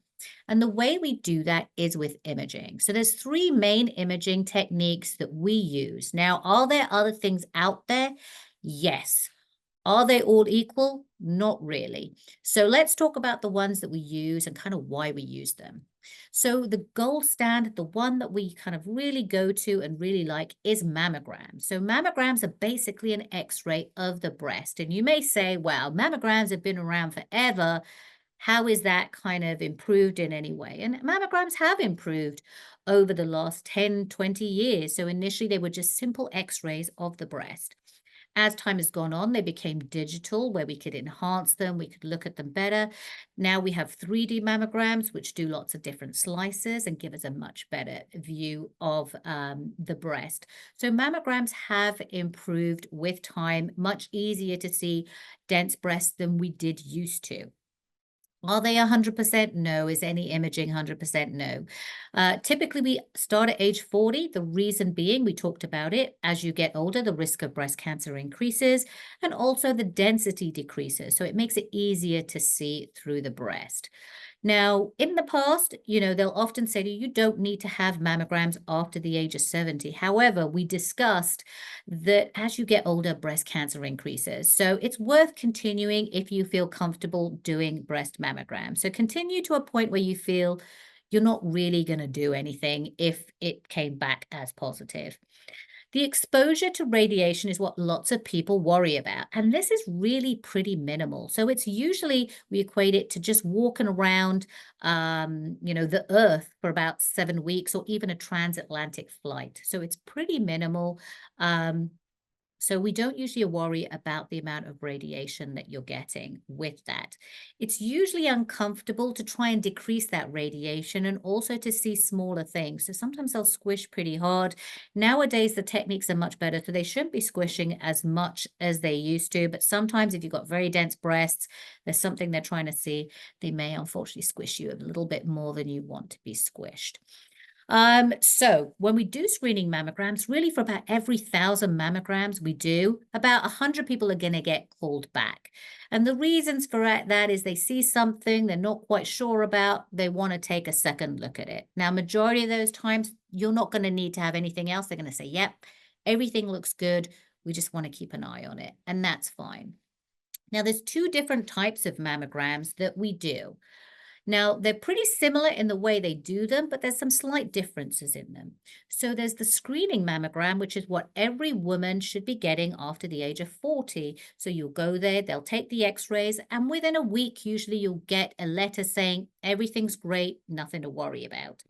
S3: And the way we do that is with imaging. So there's three main imaging techniques that we use. Now, are there other things out there? Yes. Are they all equal? Not really. So let's talk about the ones that we use and kind of why we use them. So the gold standard, the one that we kind of really go to and really like, is mammograms. So mammograms are basically an X-ray of the breast. And you may say, well, mammograms have been around forever. How is that kind of improved in any way? And mammograms have improved over the last 10, 20 years. So initially they were just simple X-rays of the breast. As time has gone on, they became digital, where we could enhance them, we could look at them better. Now we have 3D mammograms, which do lots of different slices and give us a much better view of the breast. So mammograms have improved with time, much easier to see dense breasts than we did used to. Are they 100%? No. Is any imaging 100%? No. Typically, we start at age 40. The reason being, we talked about it, as you get older, the risk of breast cancer increases and also the density decreases. So it makes it easier to see through the breast. Now, in the past, they'll often say to you, you don't need to have mammograms after the age of 70. However, we discussed that as you get older, breast cancer increases. So it's worth continuing if you feel comfortable doing breast mammograms. So continue to a point where you feel you're not really going to do anything if it came back as positive. The exposure to radiation is what lots of people worry about, and this is really pretty minimal. So it's usually, we equate it to just walking around, the Earth for about 7 weeks, or even a transatlantic flight. So it's pretty minimal. So we don't usually worry about the amount of radiation that you're getting with that. It's usually uncomfortable to try and decrease that radiation and also to see smaller things. So sometimes they'll squish pretty hard. Nowadays, the techniques are much better, so they shouldn't be squishing as much as they used to. But sometimes if you've got very dense breasts, there's something they're trying to see, they may unfortunately squish you a little bit more than you want to be squished. So when we do screening mammograms, really for about every 1,000 mammograms we do, about 100 people are going to get called back. And the reasons for that is they see something they're not quite sure about, they want to take a second look at it. Now, majority of those times, you're not going to need to have anything else. They're going to say, yep, everything looks good. We just want to keep an eye on it. And that's fine. Now, there's two different types of mammograms that we do. Now, they're pretty similar in the way they do them, but there's some slight differences in them. So there's the screening mammogram, which is what every woman should be getting after the age of 40. So you'll go there, they'll take the x-rays, and within a week, usually you'll get a letter saying everything's great, nothing to worry about.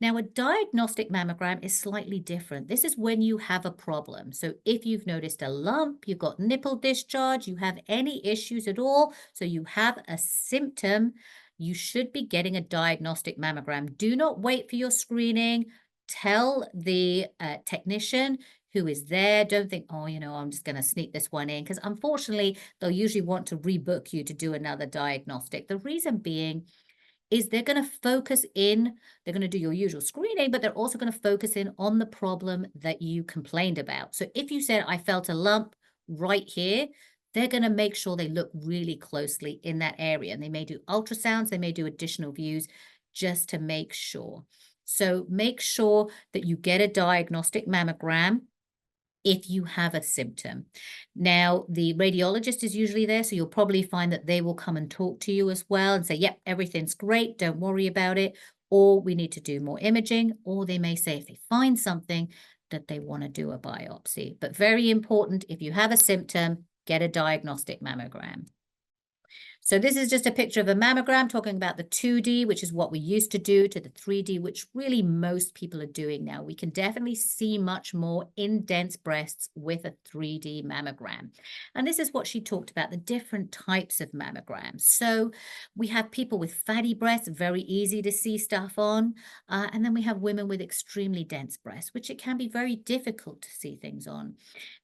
S3: Now, a diagnostic mammogram is slightly different. This is when you have a problem. So if you've noticed a lump, you've got nipple discharge, you have any issues at all, so you have a symptom, you should be getting a diagnostic mammogram. Do not wait for your screening. Tell the technician who is there. Don't think, oh, I'm just going to sneak this one in, because unfortunately, they'll usually want to rebook you to do another diagnostic. The reason being is they're going to focus in, they're going to do your usual screening, but they're also going to focus in on the problem that you complained about. So if you said, I felt a lump right here, they're going to make sure they look really closely in that area. And they may do ultrasounds, they may do additional views just to make sure. So make sure that you get a diagnostic mammogram if you have a symptom. Now, the radiologist is usually there, so you'll probably find that they will come and talk to you as well and say, yep, everything's great, don't worry about it, or we need to do more imaging, or they may say if they find something that they want to do a biopsy. But very important, if you have a symptom, get a diagnostic mammogram. So this is just a picture of a mammogram talking about the 2D, which is what we used to do, to the 3D, which really most people are doing now. We can definitely see much more indents breasts with a 3D mammogram. And this is what she talked about, the different types of mammograms. So we have people with fatty breasts, very easy to see stuff on. And then we have women with extremely dense breasts, which it can be very difficult to see things on.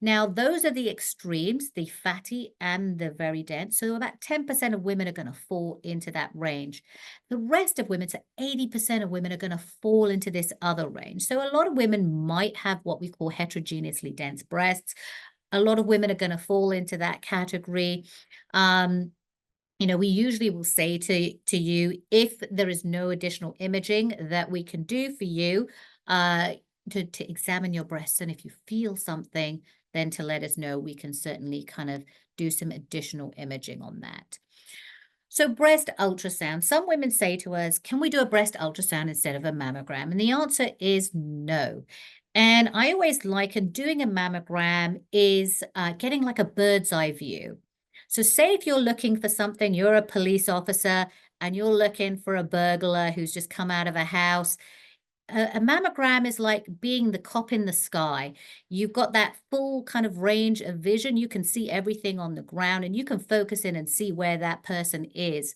S3: Now, those are the extremes, the fatty and the very dense. So about 10% of women are going to fall into that range. The rest of women, so 80% of women are going to fall into this other range. So a lot of women might have what we call heterogeneously dense breasts. A lot of women are going to fall into that category. We usually will say to you, if there is no additional imaging that we can do for you, to examine your breasts, and if you feel something, then to let us know. We can certainly kind of do some additional imaging on that. So breast ultrasound. Some women say to us, can we do a breast ultrasound instead of a mammogram? And the answer is no. And I always liken doing a mammogram is getting like a bird's eye view. So say if you're looking for something, you're a police officer and you're looking for a burglar who's just come out of a house. A mammogram is like being the cop in the sky. You've got that full kind of range of vision. You can see everything on the ground and you can focus in and see where that person is.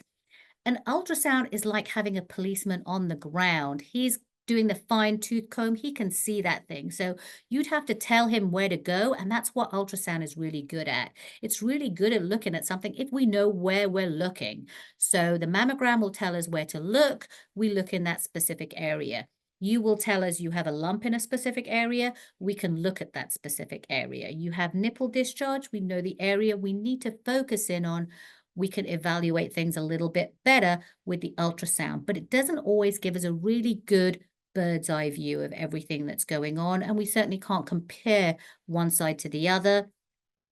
S3: An ultrasound is like having a policeman on the ground. He's doing the fine tooth comb. He can see that thing. So you'd have to tell him where to go. And that's what ultrasound is really good at. It's really good at looking at something if we know where we're looking. So the mammogram will tell us where to look. We look in that specific area. You will tell us you have a lump in a specific area. We can look at that specific area. You have nipple discharge. We know the area we need to focus in on. We can evaluate things a little bit better with the ultrasound, but it doesn't always give us a really good bird's eye view of everything that's going on. And we certainly can't compare one side to the other.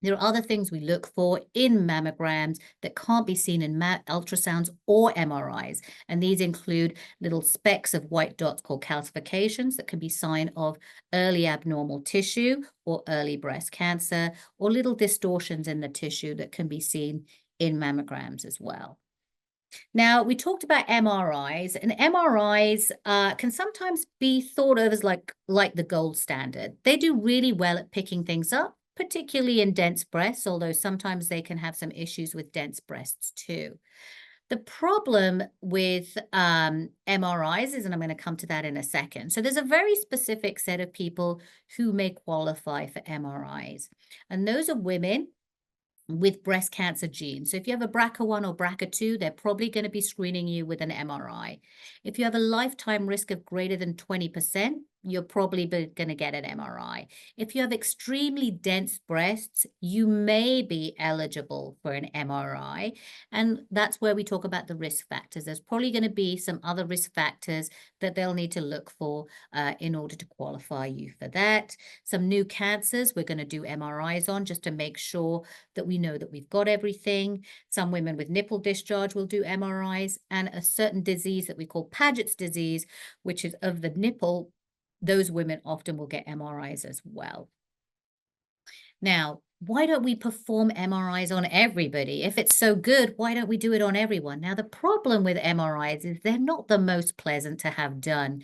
S3: There are other things we look for in mammograms that can't be seen in ultrasounds or MRIs. And these include little specks of white dots called calcifications that can be sign of early abnormal tissue or early breast cancer, or little distortions in the tissue that can be seen in mammograms as well. Now, we talked about MRIs, and MRIs can sometimes be thought of as like the gold standard. They do really well at picking things up, particularly in dense breasts, although sometimes they can have some issues with dense breasts too. The problem with MRIs is, and I'm going to come to that in a second. So there's a very specific set of people who may qualify for MRIs, and those are women with breast cancer genes. So if you have a BRCA1 or BRCA2, they're probably going to be screening you with an MRI. If you have a lifetime risk of greater than 20%, you're probably going to get an MRI. If you have extremely dense breasts, you may be eligible for an MRI. And that's where we talk about the risk factors. There's probably going to be some other risk factors that they'll need to look for in order to qualify you for that. Some new cancers we're going to do MRIs on just to make sure that we know that we've got everything. Some women with nipple discharge will do MRIs, and a certain disease that we call Paget's disease, which is of the nipple, those women often will get MRIs as well. Now, why don't we perform MRIs on everybody? If it's so good, why don't we do it on everyone? Now, the problem with MRIs is they're not the most pleasant to have done.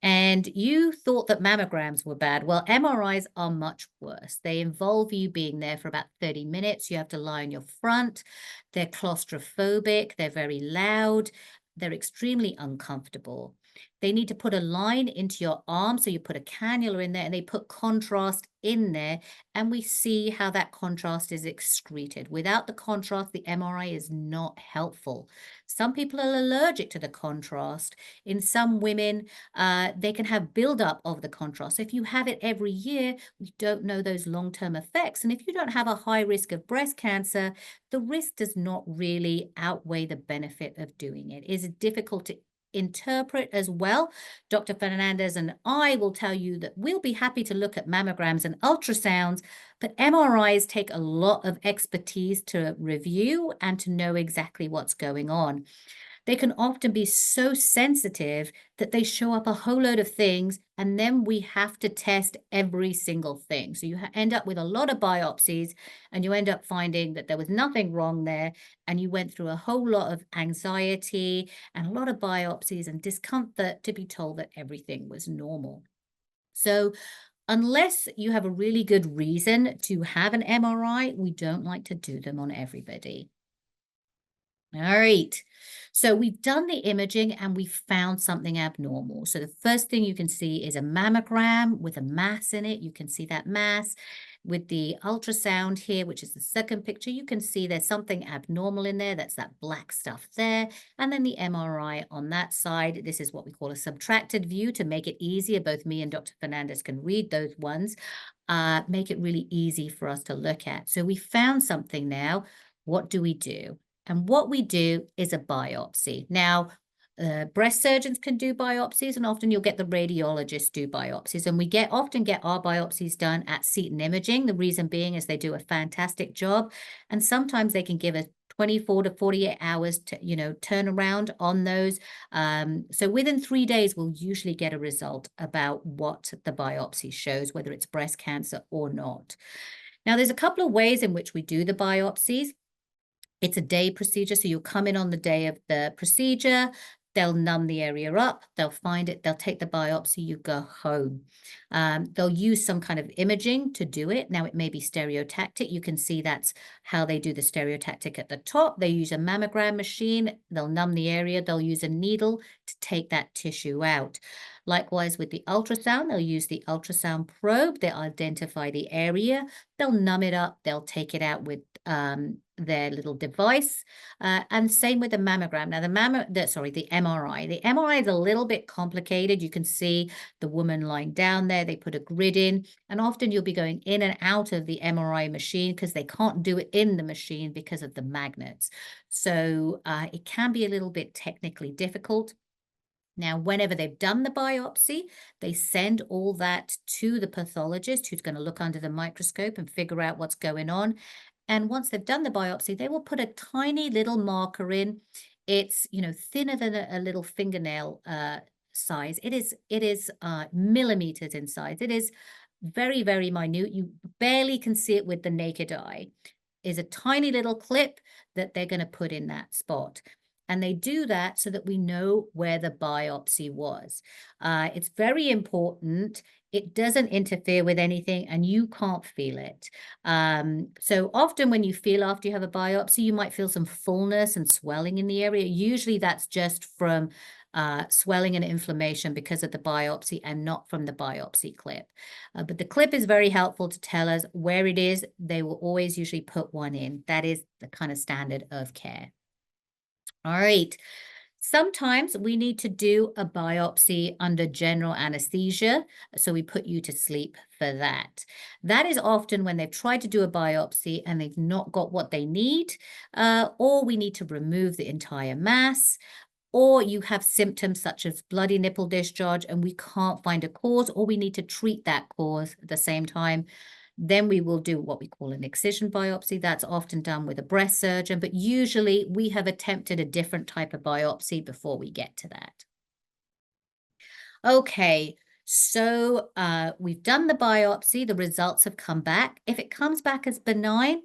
S3: And you thought that mammograms were bad. Well, MRIs are much worse. They involve you being there for about 30 minutes. You have to lie on your front. They're claustrophobic. They're very loud. They're extremely uncomfortable. They need to put a line into your arm. So you put a cannula in there and they put contrast in there. And we see how that contrast is excreted. Without the contrast, the MRI is not helpful. Some people are allergic to the contrast. In some women, they can have buildup of the contrast. If you have it every year, we don't know those long-term effects. And if you don't have a high risk of breast cancer, the risk does not really outweigh the benefit of doing it. It is difficult to interpret as well. Dr. Fernandez and I will tell you that we'll be happy to look at mammograms and ultrasounds, but MRIs take a lot of expertise to review and to know exactly what's going on. they can often be so sensitive that they show up a whole load of things, and then we have to test every single thing. So you end up with a lot of biopsies, and you end up finding that there was nothing wrong there, and you went through a whole lot of anxiety and a lot of biopsies and discomfort to be told that everything was normal. So unless you have a really good reason to have an MRI, we don't like to do them on everybody. All right. So we've done the imaging and we found something abnormal. So the first thing you can see is a mammogram with a mass in it. You can see that mass. With the ultrasound here, which is the second picture, you can see there's something abnormal in there. That's that black stuff there. And then the MRI on that side. This is what we call a subtracted view to make it easier. Both me and Dr. Fernandez can read those ones, make it really easy for us to look at. So we found something now. What do we do? And what we do is a biopsy. Now, breast surgeons can do biopsies, and often you'll get the radiologists do biopsies. And we often get our biopsies done at Seton Imaging. The reason being is they do a fantastic job, and sometimes they can give us 24 to 48 hours to, turnaround on those. So within 3 days, we'll usually get a result about what the biopsy shows, whether it's breast cancer or not. Now, there's a couple of ways in which we do the biopsies. It's a day procedure, so you'll come in on the day of the procedure. They'll numb the area up, they'll find it, they'll take the biopsy, you go home. They'll use some kind of imaging to do it. Now, it may be stereotactic. You can see that's how they do the stereotactic at the top. They use a mammogram machine. They'll numb the area. They'll use a needle to take that tissue out. Likewise, with the ultrasound, they'll use the ultrasound probe. They'll identify the area. They'll numb it up. They'll take it out with their little device, and same with the mammogram. Now, the MRI. The MRI is a little bit complicated. You can see the woman lying down there. They put a grid in, and often you'll be going in and out of the MRI machine because they can't do it in the machine because of the magnets. So it can be a little bit technically difficult. Now, whenever they've done the biopsy, they send all that to the pathologist who's going to look under the microscope and figure out what's going on. And once they've done the biopsy, they will put a tiny little marker in. It's, thinner than a little fingernail size. It is millimeters in size. It is very, very minute. You barely can see it with the naked eye. Is a tiny little clip that they're going to put in that spot. And they do that so that we know where the biopsy was. It's very important. It doesn't interfere with anything, and you can't feel it. So often when you feel after you have a biopsy, you might feel some fullness and swelling in the area. Usually that's just from swelling and inflammation because of the biopsy and not from the biopsy clip. But the clip is very helpful to tell us where it is. They will always usually put one in. That is the kind of standard of care. All right. Sometimes we need to do a biopsy under general anesthesia, so we put you to sleep for that. That is often when they've tried to do a biopsy and they've not got what they need, or we need to remove the entire mass, or you have symptoms such as bloody nipple discharge and we can't find a cause, or we need to treat that cause at the same time. Then we will do what we call an excision biopsy. That's often done with a breast surgeon, but usually we have attempted a different type of biopsy before we get to that. Okay, so we've done the biopsy. The results have come back. If it comes back as benign,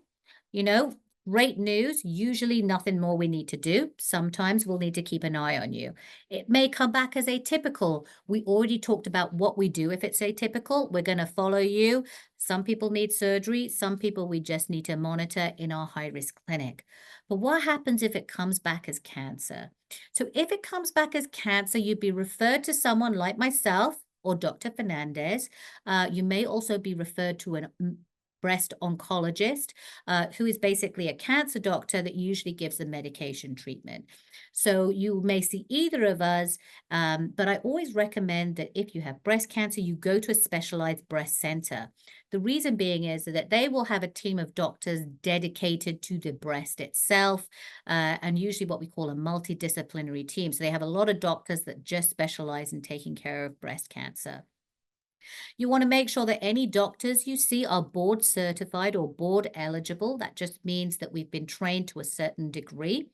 S3: great news. Usually nothing more we need to do. Sometimes we'll need to keep an eye on you. It may come back as atypical. We already talked about what we do if it's atypical. We're going to follow you. Some people need surgery. Some people we just need to monitor in our high-risk clinic. But what happens if it comes back as cancer? So if it comes back as cancer, you'd be referred to someone like myself or Dr. Fernandez. You may also be referred to a breast oncologist, who is basically a cancer doctor that usually gives the medication treatment. So you may see either of us, but I always recommend that if you have breast cancer, you go to a specialized breast center. The reason being is that they will have a team of doctors dedicated to the breast itself, and usually what we call a multidisciplinary team. So they have a lot of doctors that just specialize in taking care of breast cancer. You want to make sure that any doctors you see are board certified or board eligible. That just means that we've been trained to a certain degree.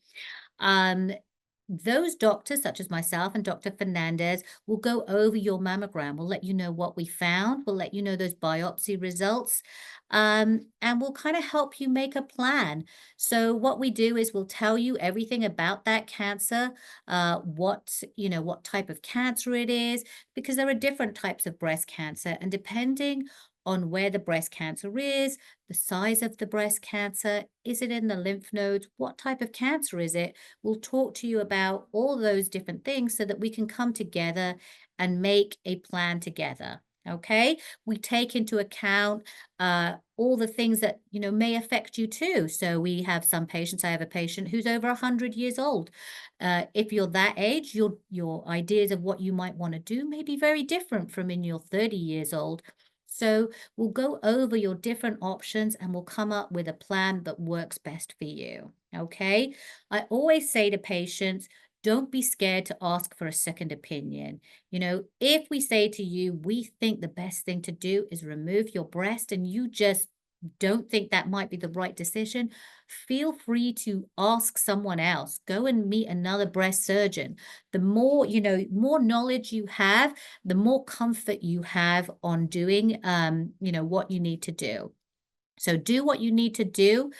S3: those doctors, such as myself and Dr. Fernandez, will go over your mammogram. We'll let you know what we found. We'll let you know those biopsy results. And we'll kind of help you make a plan. So what we do is we'll tell you everything about that cancer, what type of cancer it is, because there are different types of breast cancer. And depending on where the breast cancer is, the size of the breast cancer, is it in the lymph nodes? What type of cancer is it? We'll talk to you about all those different things so that we can come together and make a plan together. Okay, we take into account all the things that may affect you too. So we have some patients. I have a patient who's over 100 years old. If you're that age, your ideas of what you might want to do may be very different from in your 30 years old. So we'll go over your different options and we'll come up with a plan that works best for you. Okay. I always say to patients, don't be scared to ask for a second opinion. If we say to you, we think the best thing to do is remove your breast, and you just don't think that might be the right decision, feel free to ask someone else. Go and meet another breast surgeon. The more, more knowledge you have, the more comfort you have on doing, what you need to do. So do what you need to do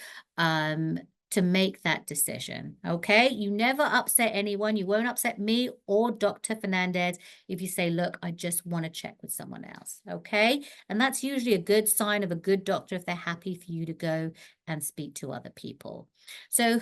S3: to make that decision. Okay. You never upset anyone. You won't upset me or Dr. Fernandez if you say, look, I just want to check with someone else. Okay. And that's usually a good sign of a good doctor if they're happy for you to go and speak to other people. So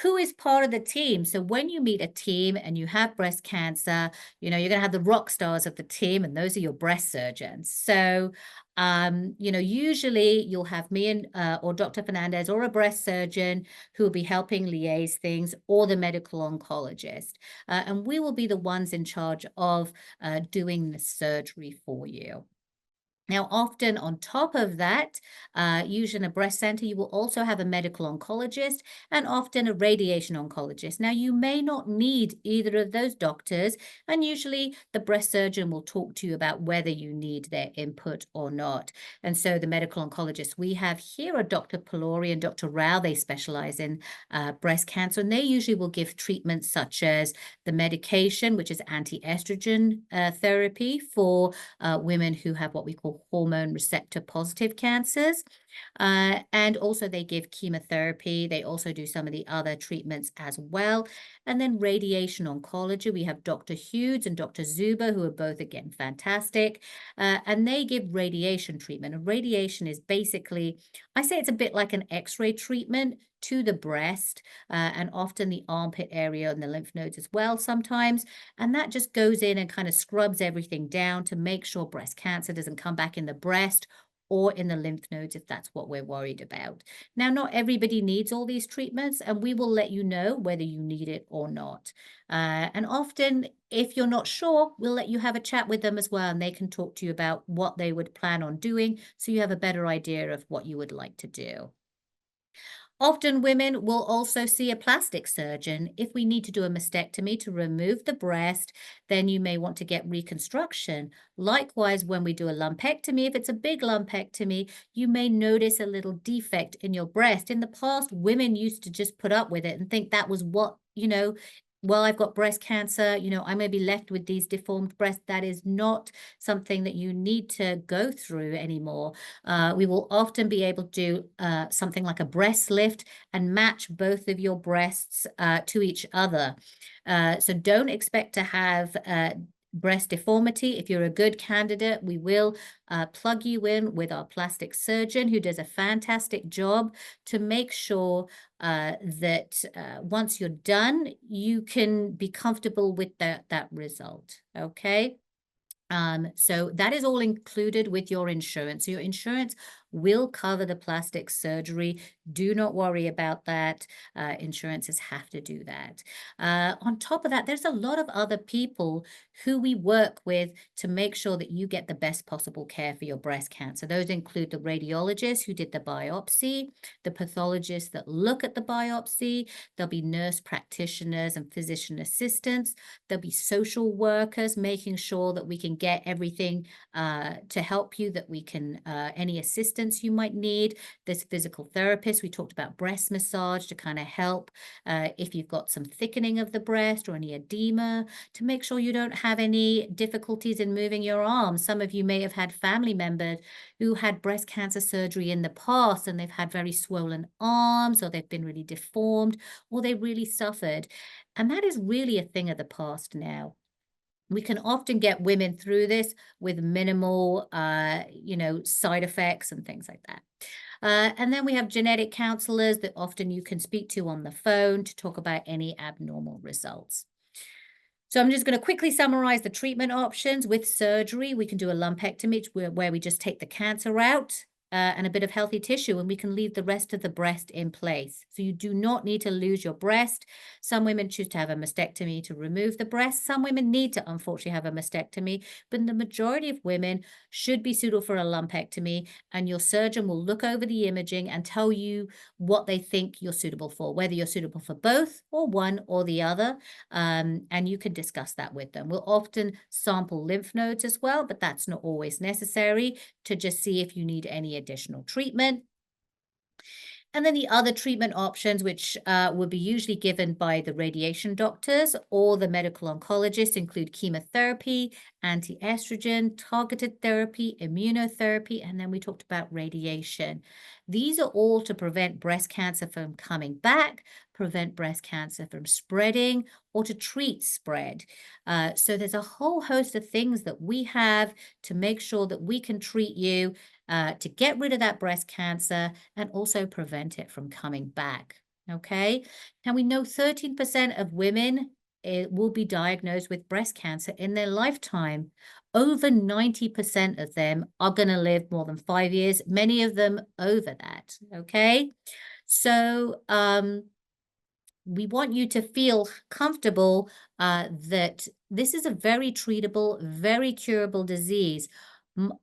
S3: who is part of the team? So when you meet a team and you have breast cancer, you're going to have the rock stars of the team, and those are your breast surgeons. So usually you'll have me and or Dr. Fernandez or a breast surgeon who will be helping liaise things, or the medical oncologist. And we will be the ones in charge of doing the surgery for you. Now, often on top of that, usually in a breast center, you will also have a medical oncologist and often a radiation oncologist. Now, you may not need either of those doctors, and usually the breast surgeon will talk to you about whether you need their input or not. And so the medical oncologists we have here are Dr. Palori and Dr. Rao. They specialize in breast cancer, and they usually will give treatments such as the medication, which is anti-estrogen therapy for women who have what we call hormone receptor positive cancers. And also they give chemotherapy. They also do some of the other treatments as well. And then radiation oncology, we have Dr. Hughes and Dr. Zuber, who are both, again, fantastic. And they give radiation treatment. And radiation is basically, I say it's a bit like an X-ray treatment to the breast and often the armpit area and the lymph nodes as well sometimes. And that just goes in and kind of scrubs everything down to make sure breast cancer doesn't come back in the breast or in the lymph nodes if that's what we're worried about. Now, not everybody needs all these treatments, and we will let you know whether you need it or not. And often, if you're not sure, we'll let you have a chat with them as well, and they can talk to you about what they would plan on doing so you have a better idea of what you would like to do. Often women will also see a plastic surgeon. If we need to do a mastectomy to remove the breast, then you may want to get reconstruction. Likewise, when we do a lumpectomy, if it's a big lumpectomy, you may notice a little defect in your breast. In the past, women used to just put up with it and think that was what, well, I've got breast cancer, I may be left with these deformed breasts. That is not something that you need to go through anymore. We will often be able to do something like a breast lift and match both of your breasts to each other. So don't expect to have breast deformity. If you're a good candidate, we will plug you in with our plastic surgeon who does a fantastic job to make sure that once you're done, you can be comfortable with that result. Okay. So that is all included with your insurance. So your insurance will cover the plastic surgery. Do not worry about that. Insurances have to do that. On top of that, there's a lot of other people who we work with to make sure that you get the best possible care for your breast cancer. Those include the radiologist who did the biopsy, the pathologists that look at the biopsy. There'll be nurse practitioners and physician assistants. There'll be social workers making sure that we can get everything to help you, that we can, any assistance treatments you might need. There's physical therapists. We talked about breast massage to kind of help if you've got some thickening of the breast or any edema, to make sure you don't have any difficulties in moving your arms. Some of you may have had family members who had breast cancer surgery in the past and they've had very swollen arms, or they've been really deformed, or they really suffered. And that is really a thing of the past now. We can often get women through this with minimal, side effects and things like that. And then we have genetic counselors that often you can speak to on the phone to talk about any abnormal results. So I'm just going to quickly summarize the treatment options. With surgery, we can do a lumpectomy where we just take the cancer out and a bit of healthy tissue, and we can leave the rest of the breast in place. So you do not need to lose your breast. Some women choose to have a mastectomy to remove the breast. Some women need to, unfortunately, have a mastectomy, but the majority of women should be suitable for a lumpectomy, and your surgeon will look over the imaging and tell you what they think you're suitable for, whether you're suitable for both or one or the other. And you can discuss that with them. We'll often sample lymph nodes as well, but that's not always necessary, to just see if you need any additional treatment. And then the other treatment options, which would be usually given by the radiation doctors or the medical oncologists, include chemotherapy, anti-estrogen, targeted therapy, immunotherapy, and then we talked about radiation. These are all to prevent breast cancer from coming back, prevent breast cancer from spreading, or to treat spread. So there's a whole host of things that we have to make sure that we can treat you to get rid of that breast cancer and also prevent it from coming back. Okay. Now we know 13% of women will be diagnosed with breast cancer in their lifetime. Over 90% of them are going to live more than 5 years, many of them over that. Okay. So, we want you to feel comfortable that this is a very treatable, very curable disease.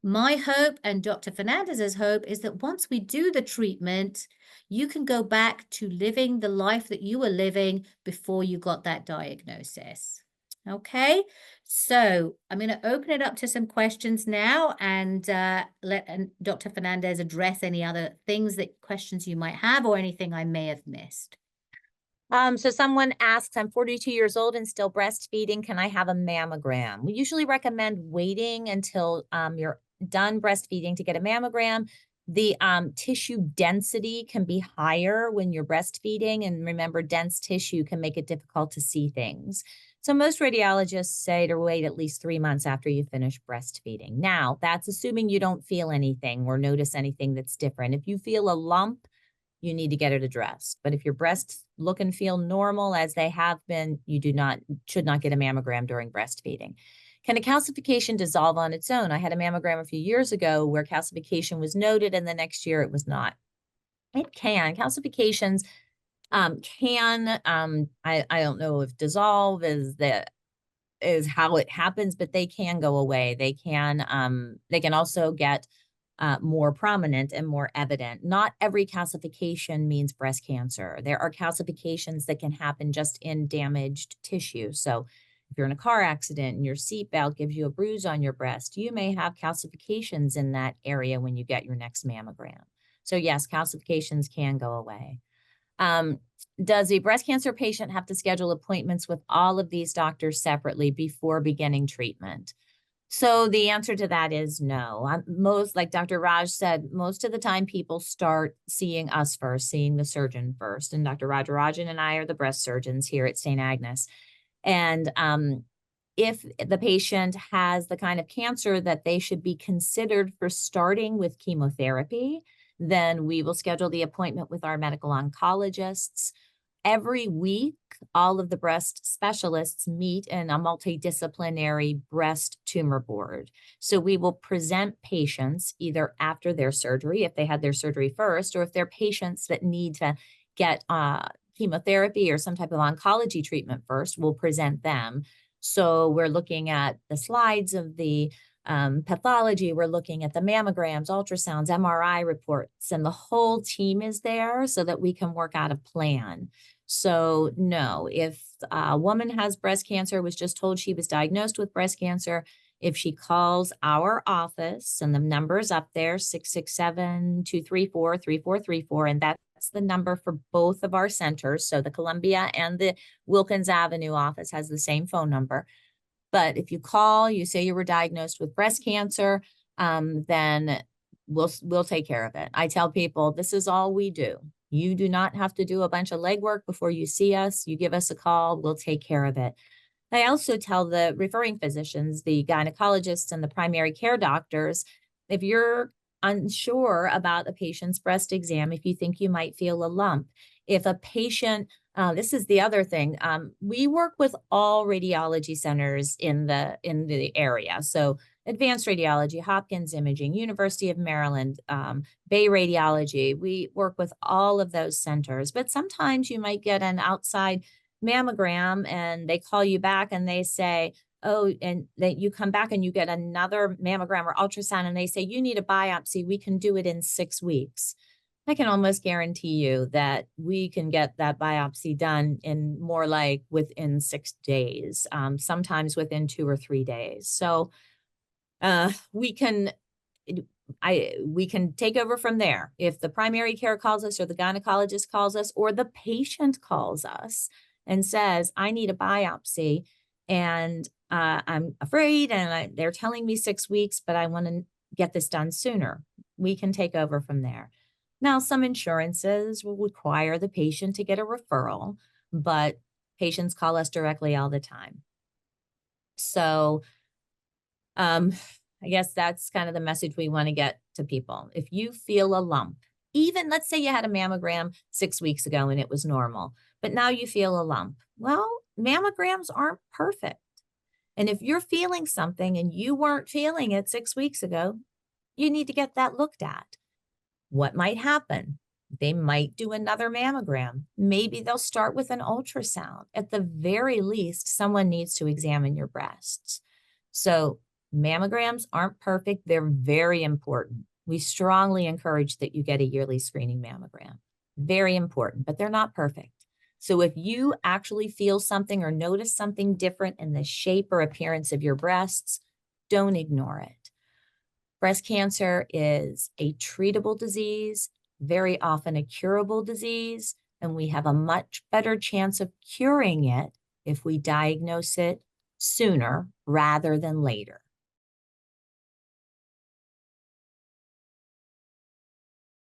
S3: My hope and Dr. Fernandez's hope is that once we do the treatment, you can go back to living the life that you were living before you got that diagnosis. Okay, so I'm going to open it up to some questions now and let Dr. Fernandez address any other questions you might have, or anything I may have missed.
S2: So someone asks, I'm 42 years old and still breastfeeding. Can I have a mammogram? We usually recommend waiting until you're done breastfeeding to get a mammogram. The tissue density can be higher when you're breastfeeding. And remember, dense tissue can make it difficult to see things. So most radiologists say to wait at least 3 months after you finish breastfeeding. Now, that's assuming you don't feel anything or notice anything that's different. If you feel a lump, you need to get it addressed. But if your breasts look and feel normal as they have been, you should not get a mammogram during breastfeeding. Can a calcification dissolve on its own? I had a mammogram a few years ago where calcification was noted and the next year it was not. It can. Calcifications can, I don't know if dissolve is how it happens, but they can go away. They can also get more prominent and more evident. Not every calcification means breast cancer. There are calcifications that can happen just in damaged tissue. So if you're in a car accident and your seatbelt gives you a bruise on your breast, you may have calcifications in that area when you get your next mammogram. So yes, calcifications can go away. Does a breast cancer patient have to schedule appointments with all of these doctors separately before beginning treatment? So the answer to that is no. Like Dr. Raj said, most of the time people start seeing us first, seeing the surgeon first. And Dr. Rajarajan and I are the breast surgeons here at St. Agnes. And if the patient has the kind of cancer that they should be considered for starting with chemotherapy, then we will schedule the appointment with our medical oncologists. Every week, all of the breast specialists meet in a multidisciplinary breast tumor board. So we will present patients either after their surgery, if they had their surgery first, or if they're patients that need to get chemotherapy or some type of oncology treatment first, we'll present them. So we're looking at the slides of the pathology, we're looking at the mammograms, ultrasounds, MRI reports, and the whole team is there so that we can work out a plan. So no, if a woman has breast cancer, was just told she was diagnosed with breast cancer, If she calls our office, and the number is up there, 667-234-3434, and that's the number for both of our centers. So the Columbia and the Wilkins Avenue office has the same phone number. But if you call, you say you were diagnosed with breast cancer, then we'll take care of it. I tell people, this is all we do. You do not have to do a bunch of legwork before you see us. You give us a call, we'll take care of it. I also tell the referring physicians, the gynecologists and the primary care doctors, if you're unsure about a patient's breast exam, if you think you might feel a lump, if a patient, this is the other thing, we work with all radiology centers in the area. So Advanced Radiology, Hopkins Imaging, University of Maryland, Bay Radiology, we work with all of those centers. But sometimes you might get an outside mammogram and they call you back and they say, oh, and that you come back and you get another mammogram or ultrasound and they say, you need a biopsy. We can do it in 6 weeks. I can almost guarantee you that we can get that biopsy done in more like within 6 days, sometimes within 2 or 3 days. So we can take over from there. If the primary care calls us or the gynecologist calls us or the patient calls us and says, I need a biopsy and I'm afraid and they're telling me 6 weeks, but I want to get this done sooner, we can take over from there. Now, some insurances will require the patient to get a referral, but patients call us directly all the time. So I guess that's kind of the message we want to get to people. If you feel a lump, even let's say you had a mammogram 6 weeks ago and it was normal, but now you feel a lump. Well, mammograms aren't perfect. And if you're feeling something and you weren't feeling it 6 weeks ago, you need to get that looked at. What might happen? They might do another mammogram. Maybe they'll start with an ultrasound. At the very least, someone needs to examine your breasts. So mammograms aren't perfect. They're very important. We strongly encourage that you get a yearly screening mammogram. Very important, but they're not perfect. So if you actually feel something or notice something different in the shape or appearance of your breasts, don't ignore it. Breast cancer is a treatable disease, very often a curable disease, and we have a much better chance of curing it if we diagnose it sooner rather than later.